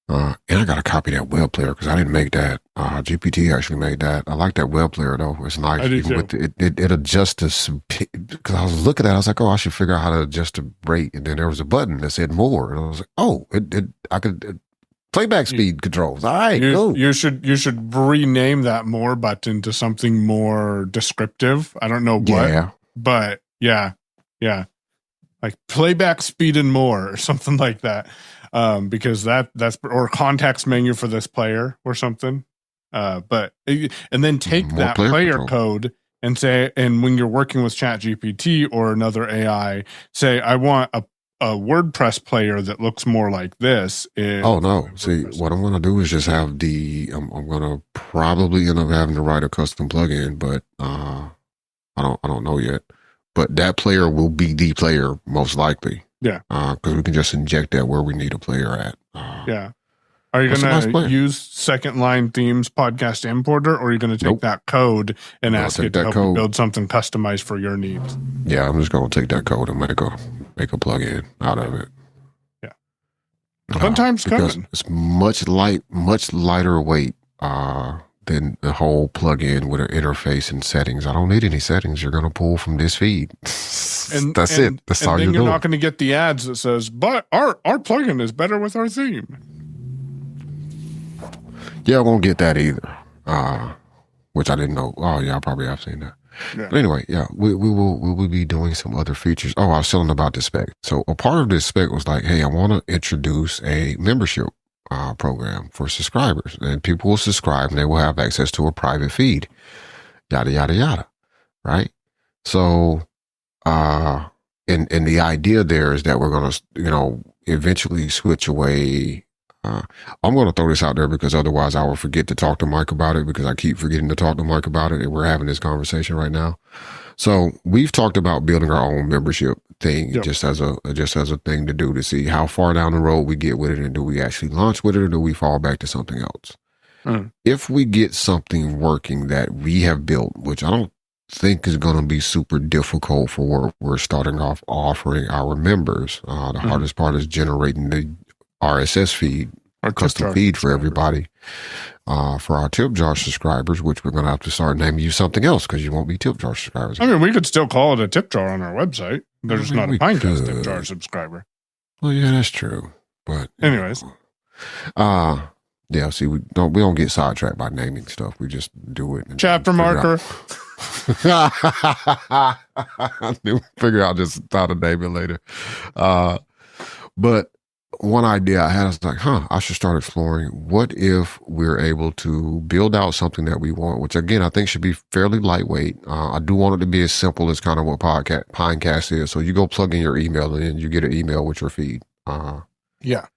And I got to copy that web player because I didn't make that. GPT actually made that. I like that web player, though. It's nice. I do Even too. with it adjusts because I was looking at it. I was like, oh, I should figure out how to adjust the rate. And then there was a button that said more. And I was like, oh, I could playback speed controls. All right, go. You should rename that more button to something more descriptive. I don't know what, but yeah, like playback speed and more or something like that. Because that's or context menu for this player or something. And then take More that player player control. code and say, and when you're working with ChatGPT or another AI, say, I want a WordPress player that looks more like this. Oh no! See, what I'm going to do is just have I'm going to probably end up having to write a custom plugin, but I don't know yet. But that player will be the player most likely. Yeah. Because we can just inject that where we need a player at. Yeah. Are you going to use second line themes podcast importer, or are you going to take that code and ask it to help you build something customized for your needs? Yeah, I'm just going to take that code and make a plugin out of it. Yeah. Sometimes coming. It's much lighter weight than the whole plugin with an interface and settings. I don't need any settings. You're going to pull from this feed. That's it. That's all you're doing. You're not going to get the ads that says, but our plugin is better with our theme. Yeah, I won't get that either. Which I didn't know. Oh yeah, I probably have seen that. Yeah. But anyway, yeah, we will be doing some other features. Oh, I was telling about the spec. So a part of this spec was like, hey, I want to introduce a membership program for subscribers, and people will subscribe and they will have access to a private feed, yada yada yada, right? So and the idea there is that we're going to eventually switch away. I'm going to throw this out there because otherwise I will forget to talk to Mike about it, because I keep forgetting to talk to Mike about it, and we're having this conversation right now. So we've talked about building our own membership thing, just as a thing to do, to see how far down the road we get with it, and do we actually launch with it, or do we fall back to something else? If we get something working that we have built, which I don't think is going to be super difficult for what we're starting off offering our members. The hardest part is generating the RSS feed, our custom feed for everybody. For our tip jar subscribers, which we're going to have to start naming you something else because you won't be tip jar subscribers. I mean, we could still call it a tip jar on our website. There's not a Pinecast tip jar subscriber. Well, yeah, that's true. But anyways, yeah. See, we don't get sidetracked by naming stuff. We just do it. And chapter marker. Figure out just how to name it later. But one idea I had was like, I should start exploring. What if we're able to build out something that we want, which again, I think should be fairly lightweight. I do want it to be as simple as kind of what Pinecast is. So you go plug in your email and then you get an email with your feed. Yeah.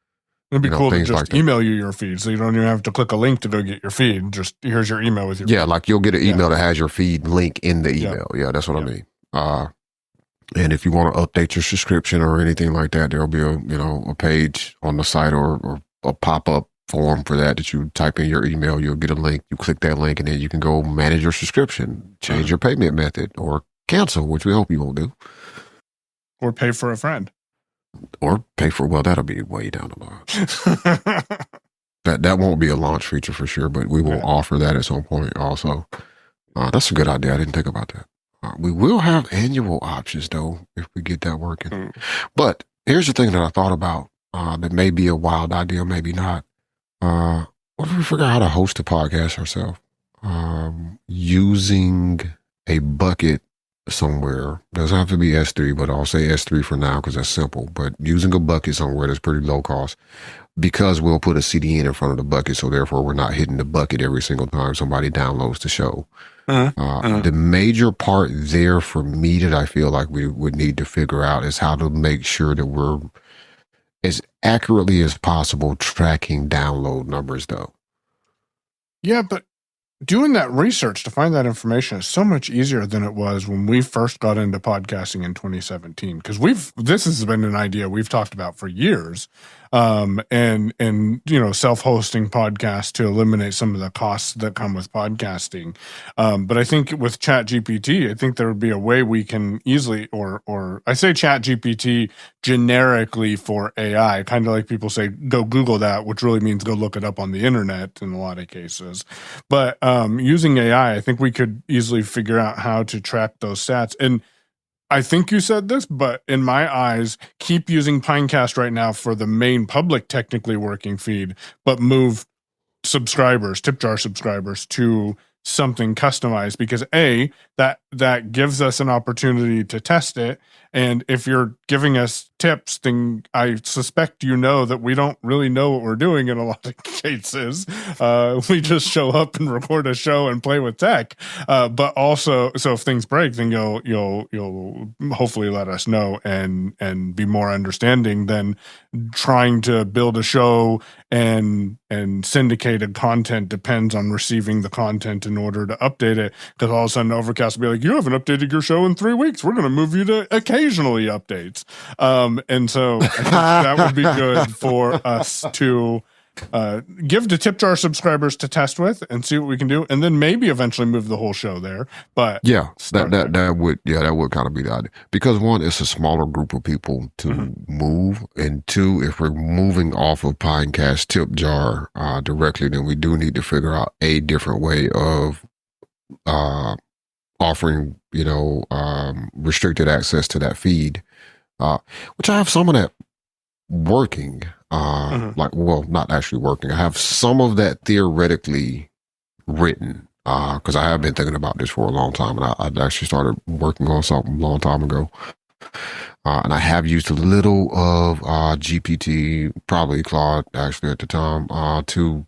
It'd be cool to just email you your feed, so you don't even have to click a link to go get your feed. Just here's your email with your feed. Like you'll get an email that has your feed link in the email. Yeah, that's what I mean. And if you want to update your subscription or anything like that, there'll be a page on the site or a pop-up form for that you type in your email. You'll get a link. You click that link, and then you can go manage your subscription, change your payment method, or cancel, which we hope you won't do. Or pay for a friend. Or pay for, well, that'll be way down the line. That won't be a launch feature for sure, but we will offer that at some point also. That's a good idea. I didn't think about that. We will have annual options, though, if we get that working. But here's the thing that I thought about that may be a wild idea, maybe not. What if we figure out how to host a podcast ourselves? Using a bucket somewhere. Doesn't have to be S3, but I'll say S3 for now because that's simple. But using a bucket somewhere that's pretty low cost, because we'll put a CDN in front of the bucket, so therefore we're not hitting the bucket every single time somebody downloads the show. The major part there for me that I feel like we would need to figure out is how to make sure that we're as accurately as possible tracking download numbers, though. Yeah, but doing that research to find that information is so much easier than it was when we first got into podcasting in 2017. Because this has been an idea we've talked about for years, and self-hosting podcasts to eliminate some of the costs that come with podcasting. But I think with ChatGPT, I think there would be a way we can easily, or I say ChatGPT generically for AI, kind of like people say, go Google that, which really means go look it up on the internet in a lot of cases. But using AI, I think we could easily figure out how to track those stats. And I think you said this, but in my eyes, keep using Pinecast right now for the main public technically working feed, but move subscribers, tip jar subscribers, to something customized, because that gives us an opportunity to test it. And if you're giving us tips, then I suspect that we don't really know what we're doing in a lot of cases. We just show up and record a show and play with tech. But also, so if things break, then you'll hopefully let us know and be more understanding than trying to build a show and syndicated content depends on receiving the content in order to update it. Because all of a sudden Overcast will be like, you haven't updated your show in 3 weeks. We're going to move you to occasionally updates. And so I think that would be good for us to give to tip jar subscribers to test with and see what we can do, and then maybe eventually move the whole show there. But yeah, that would kind of be the idea, because one, it's a smaller group of people to move, and two, if we're moving off of Pinecast tip jar directly, then we do need to figure out a different way of offering restricted access to that feed, which I have some of that working. Not actually working. I have some of that theoretically written, because I have been thinking about this for a long time, and I actually started working on something a long time ago. And I have used a little of GPT, probably Claude actually at the time, to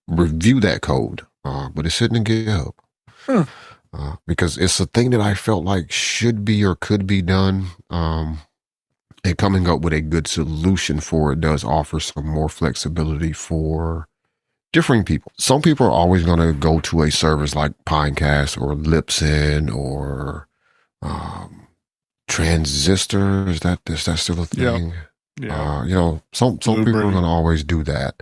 review that code. But it's sitting in GitHub. Because it's a thing that I felt like should be or could be done. And coming up with a good solution for it does offer some more flexibility for differing people. Some people are always going to go to a service like Pinecast or Libsyn or Transistor. Is that still a thing? Yeah. Some people are going to always do that,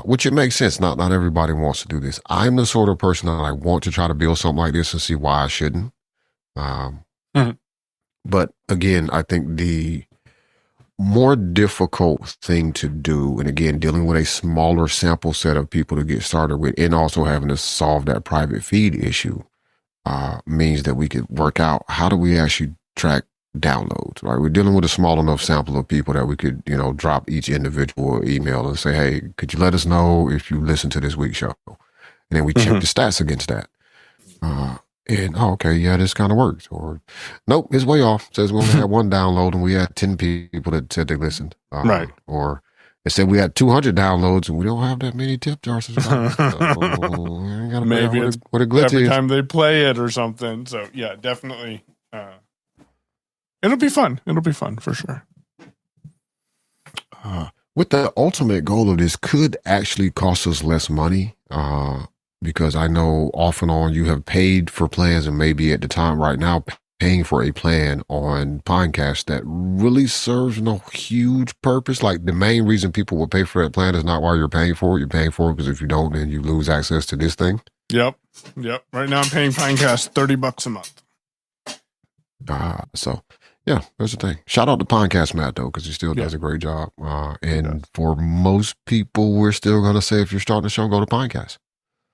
which it makes sense. Not everybody wants to do this. I'm the sort of person that I want to try to build something like this and see why I shouldn't. But again, I think the more difficult thing to do, and again, dealing with a smaller sample set of people to get started with, and also having to solve that private feed issue, means that we could work out how do we actually track downloads, right? We're dealing with a small enough sample of people that we could, drop each individual email and say, hey, could you let us know if you listen to this week's show? And then we check the stats against that. And okay, yeah, this kind of works. Or nope, it's way off. It says we only had one download and we had 10 people that said they listened. Right. Or it said we had 200 downloads and we don't have that many tip jars. Maybe it's what a glitch every is. time they play it or something. So yeah, definitely. It'll be fun. It'll be fun for sure. With the ultimate goal of this could actually cost us less money. Because I know off and on you have paid for plans, and maybe at the time right now paying for a plan on Pinecast that really serves no huge purpose. Like the main reason people will pay for that plan is not why you're paying for it. You're paying for it because if you don't, then you lose access to this thing. Yep. Right now I'm paying Pinecast $30 a month. So yeah, that's the thing. Shout out to Pinecast Matt though, because he still does a great job. And for most people, we're still going to say, if you're starting a show, go to Pinecast.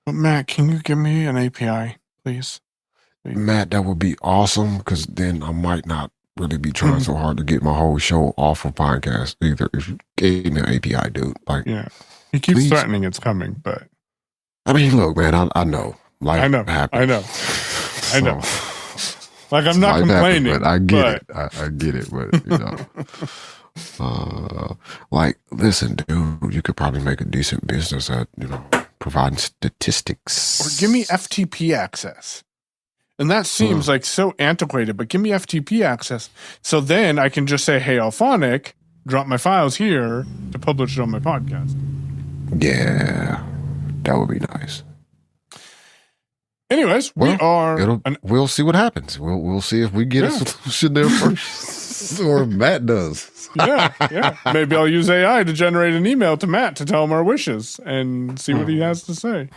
But Matt, can you give me an API, please? Matt, that would be awesome, because then I might not really be trying so hard to get my whole show off of Pinecast either. If you gave me an API, dude. He keeps threatening it's coming, but I mean, look, man, I know. I know. Like, I'm not complaining. But I get it. I get it, but listen, dude, you could probably make a decent business at, providing statistics. Or give me FTP access. And that seems like so antiquated, but give me FTP access. So then I can just say, hey, Alphonic, drop my files here to publish it on my podcast. Yeah, that would be nice. Anyways, we'll see what happens. We'll see if we get a solution there first, or Matt does. Yeah. Maybe I'll use AI to generate an email to Matt to tell him our wishes and see what he has to say.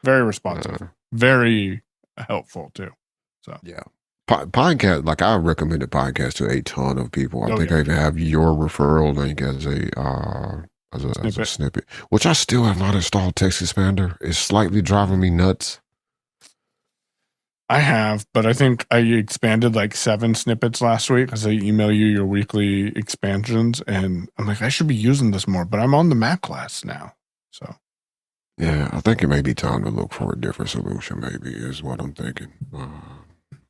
Very responsive, very helpful too. So yeah, podcast. Like I recommended podcast to a ton of people. I think I even have your referral link as a snippet, which I still have not installed. Text Expander is slightly driving me nuts. I have, but I think I expanded like 7 snippets last week because I email you your weekly expansions, and I'm like, I should be using this more, but I'm on the Mac class now. So, yeah, I think it may be time to look for a different solution, maybe, is what I'm thinking.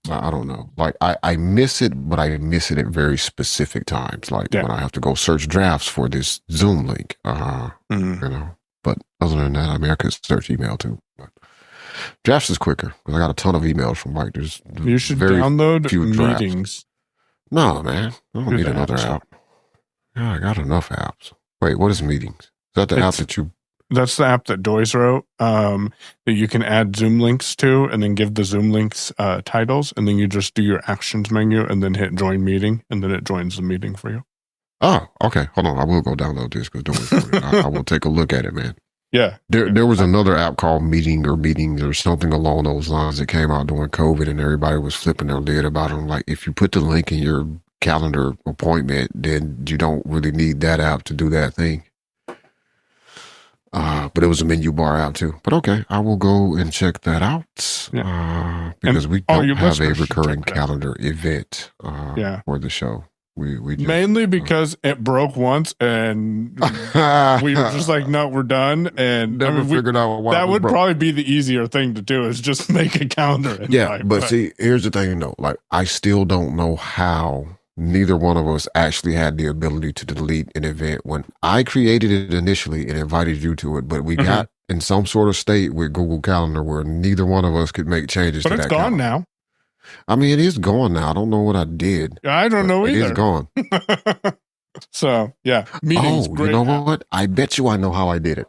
I don't know. Like, I miss it, but I miss it at very specific times, like when I have to go search drafts for this Zoom link, you know. But other than that, I mean, I could search email too. But drafts is quicker because I got a ton of emails from Mike. You should download meetings. No, man. I don't need another app. Yeah, I got enough apps. Wait, what is meetings? Is that the app that you... That's the app that Doyce wrote that you can add Zoom links to and then give the Zoom links titles, and then you just do your actions menu and then hit join meeting, and then it joins the meeting for you. Oh, okay. Hold on. I will go download this because I will take a look at it, man. Yeah. There was another app called Meetings or something along those lines that came out during COVID, and everybody was flipping their lid about them. Like, if you put the link in your calendar appointment, then you don't really need that app to do that thing. But it was a menu bar app too. But okay, I will go and check that out because we don't have a recurring calendar event for the show. We just, mainly because it broke once and we were just like, no, we're done. And never figured out why that would probably be the easier thing to do, is just make a calendar. But see, here's the thing though. Like, I still don't know how neither one of us actually had the ability to delete an event when I created it initially and invited you to it, but we got in some sort of state with Google Calendar where neither one of us could make changes to that. But it's gone now. I mean, it is gone now. I don't know what I did. I don't know either. It is gone. So, yeah. Meetings, you know what? I bet you I know how I did it.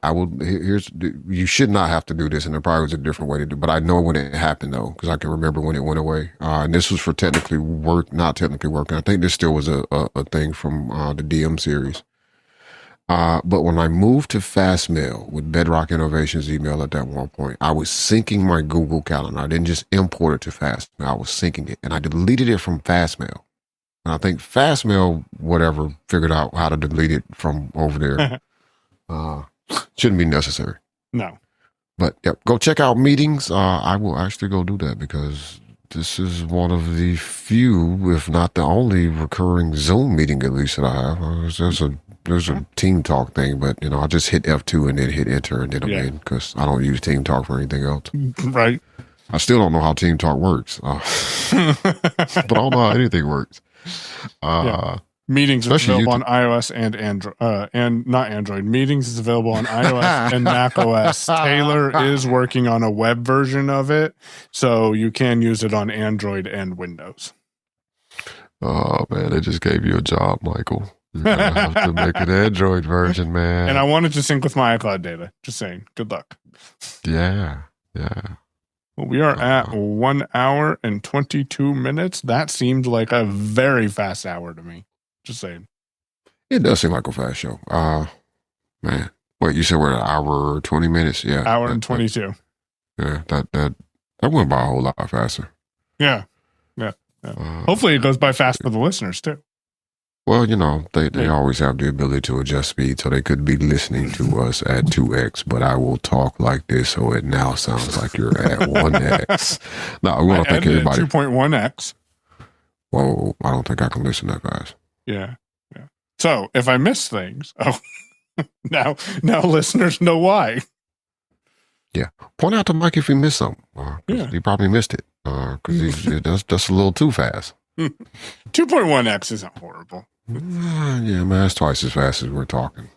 You should not have to do this, and there probably was a different way to do it, but I know when it happened, though, because I can remember when it went away. And this was for not technically working. I think this still was a thing from the DM series. But when I moved to Fastmail with Bedrock Innovations email at that one point, I was syncing my Google Calendar. I didn't just import it to Fastmail. I was syncing it, and I deleted it from Fastmail. And I think Fastmail, whatever, figured out how to delete it from over there. Shouldn't be necessary. No. But go check out Meetings. I will actually go do that because this is one of the few, if not the only, recurring Zoom meeting, at least, that I have. There's a Team Talk thing, but I just hit F2 and then hit enter and then I'm in, because I don't use Team Talk for anything else. Right. I still don't know how Team Talk works, but I don't know how anything works. Meetings is available on iOS and Android, and not Android. Meetings is available on iOS and Mac OS. Taylor is working on a web version of it, so you can use it on Android and Windows. Oh man, they just gave you a job, Michael. You're gonna have to make an Android version, man. And I wanted to sync with my iCloud data. Just saying. Good luck. Yeah. Well, we are at 1 hour and 22 minutes. That seemed like a very fast hour to me. Just saying. It does seem like a fast show. Man. Wait, you said we're at an hour or 20 minutes? Yeah. Hour and 22. That went by a whole lot faster. Yeah. Hopefully it goes by fast for the listeners too. Well, they always have the ability to adjust speed, so they could be listening to us at 2x, but I will talk like this, so it now sounds like you're at 1x. No, we want to thank everybody. 2.1x. Whoa, I don't think I can listen that fast. Yeah. So if I miss things, now listeners know why. Yeah. Point out to Mike if he missed something. He probably missed it, because that's a little too fast. 2.1x isn't horrible. Yeah, man, it's twice as fast as we're talking.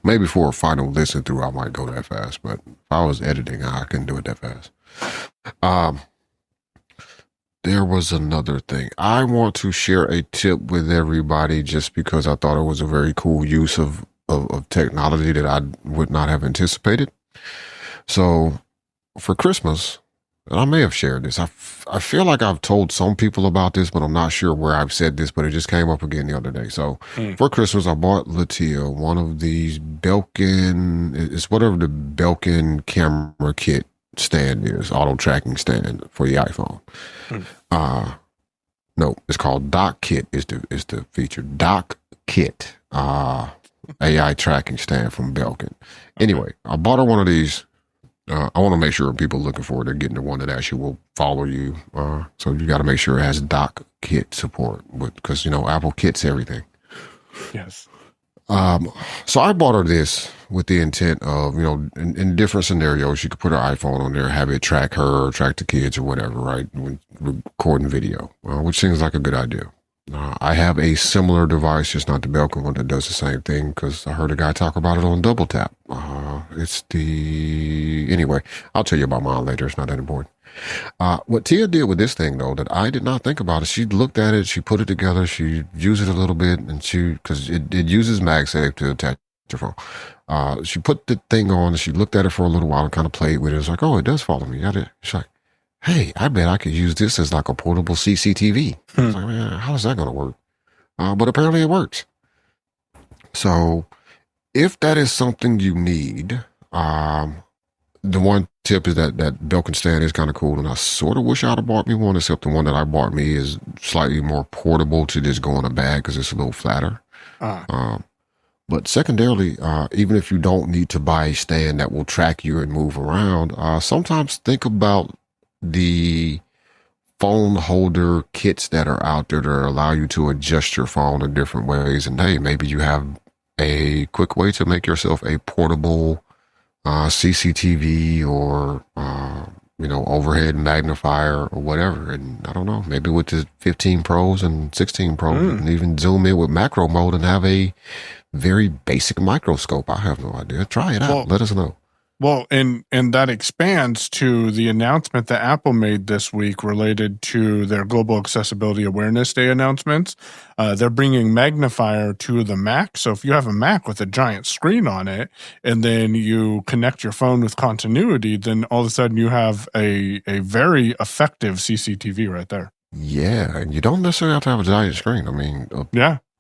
Maybe for a final listen through, I might go that fast, but if I was editing, I couldn't do it that fast. There was another thing. I want to share a tip with everybody just because I thought it was a very cool use of technology that I would not have anticipated. So for Christmas, and I may have shared this. I feel like I've told some people about this, but I'm not sure where I've said this, but it just came up again the other day. So for Christmas, I bought Latia one of these Belkin, it's whatever the Belkin camera kit stand is, auto tracking stand for the iPhone. No, it's called Dock Kit is the feature. Dock Kit, AI tracking stand from Belkin. Anyway, I bought her one of these. I want to make sure people looking forward to getting the one that actually will follow you. So you got to make sure it has Dock Kit support, because Apple kits everything. Yes. So I bought her this with the intent of, in different scenarios, she could put her iPhone on there, have it track her or track the kids or whatever, right? When recording video, which seems like a good idea. I have a similar device, just not the Belkin one, that does the same thing, because I heard a guy talk about it on Double Tap. Anyway, I'll tell you about mine later. It's not that important. What Tia did with this thing, though, that I did not think about, is she looked at it, she put it together, she used it a little bit, and because it uses MagSafe to attach your phone. She put the thing on, and she looked at it for a little while and kind of played with it. It's like, oh, it does follow me. She's like, hey, I bet I could use this as like a portable CCTV. I was like, man, how is that going to work? But apparently it works. So if that is something you need, the one tip is that Belkin stand is kind of cool, and I sort of wish I'd have bought me one, except the one that I bought me is slightly more portable to just go in a bag because it's a little flatter. But secondarily, even if you don't need to buy a stand that will track you and move around, sometimes think about the phone holder kits that are out there that allow you to adjust your phone in different ways. And hey, maybe you have a quick way to make yourself a portable CCTV or, overhead magnifier or whatever. And I don't know, maybe with the 15 Pros and 16 Pros, you can even zoom in with macro mode and have a very basic microscope. I have no idea. Try it out. Well, let us know. Well, and that expands to the announcement that Apple made this week related to their Global Accessibility Awareness Day announcements. They're bringing magnifier to the Mac. So if you have a Mac with a giant screen on it, and then you connect your phone with continuity, then all of a sudden you have a very effective CCTV right there. Yeah, and you don't necessarily have to have a giant screen. I mean,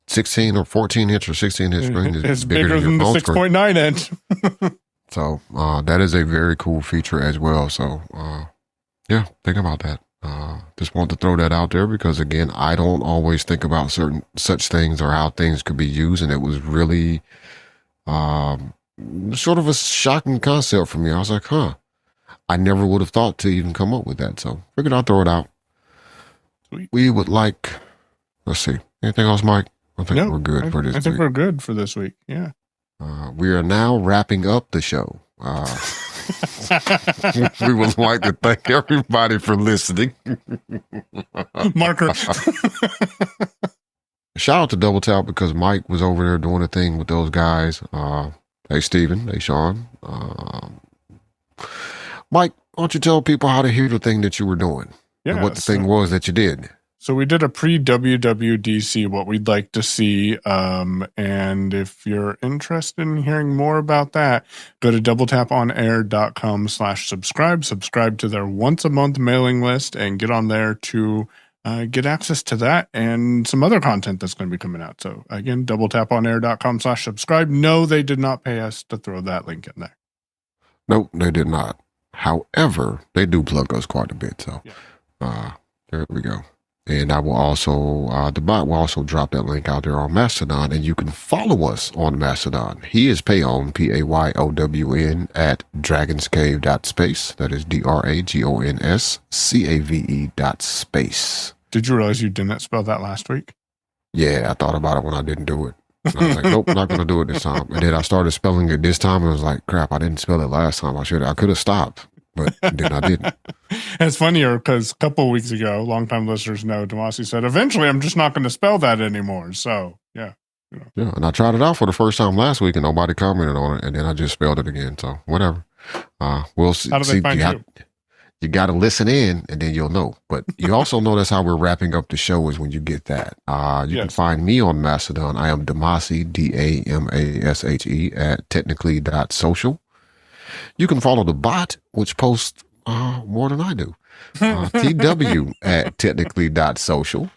16 or 14 inch or 16 inch screen is bigger than the 6.9 inch. So that is a very cool feature as well. So think about that. Just want to throw that out there because, again, I don't always think about such things or how things could be used, and it was really sort of a shocking concept for me. I was like, I never would have thought to even come up with that. So figured I'd throw it out. Sweet. We would like, let's see, anything else, Mike? I think we're good for this week. I think we're good for this week. Yeah. We are now wrapping up the show. We would like to thank everybody for listening. Marker. Shout out to Double Tap because Mike was over there doing a thing with those guys. Hey, Steven. Hey, Sean. Mike, why don't you tell people how to hear the thing that you were doing? Yeah, and what the thing was that you did. So we did a pre-WWDC, what we'd like to see. And if you're interested in hearing more about that, go to doubletaponair.com/subscribe. Subscribe to their once a month mailing list and get on there to get access to that and some other content that's going to be coming out. So again, doubletaponair.com/subscribe. No, they did not pay us to throw that link in there. Nope, they did not. However, they do plug us quite a bit. So there we go. And I will also, the bot will also drop that link out there on Mastodon, and you can follow us on Mastodon. He is Payon, Payown, at dragonscave.space. That is DRAGONSCAVE.space. Did you realize you didn't spell that last week? Yeah, I thought about it when I didn't do it. And I was like, nope, not going to do it this time. And then I started spelling it this time, and I was like, crap, I didn't spell it last time. I could have stopped. But then I didn't. It's funnier because a couple of weeks ago, longtime listeners know, Damashe said, eventually I'm just not going to spell that anymore. So, yeah. Yeah, and I tried it out for the first time last week and nobody commented on it. And then I just spelled it again. So, whatever. We'll see. How do they find you? You got to listen in and then you'll know. But you also know that's how we're wrapping up the show is when you get that. You can find me on Mastodon. I am Damashe, Damashe, at technically.social. You can follow the bot, which posts More than I do. TW at technically.social.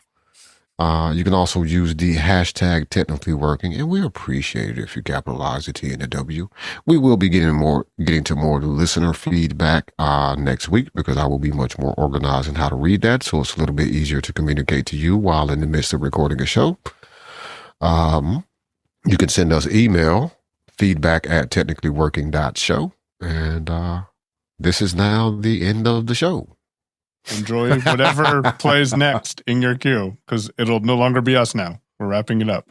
You can also use the hashtag technically working, and we appreciate it if you capitalize the T and the W. We will be getting to more listener feedback next week, because I will be much more organized in how to read that, so it's a little bit easier to communicate to you while in the midst of recording a show. You can send us email, feedback at technicallyworking.show, and this is now the end of the show. Enjoy whatever plays next in your queue, because it'll no longer be us now. We're wrapping it up.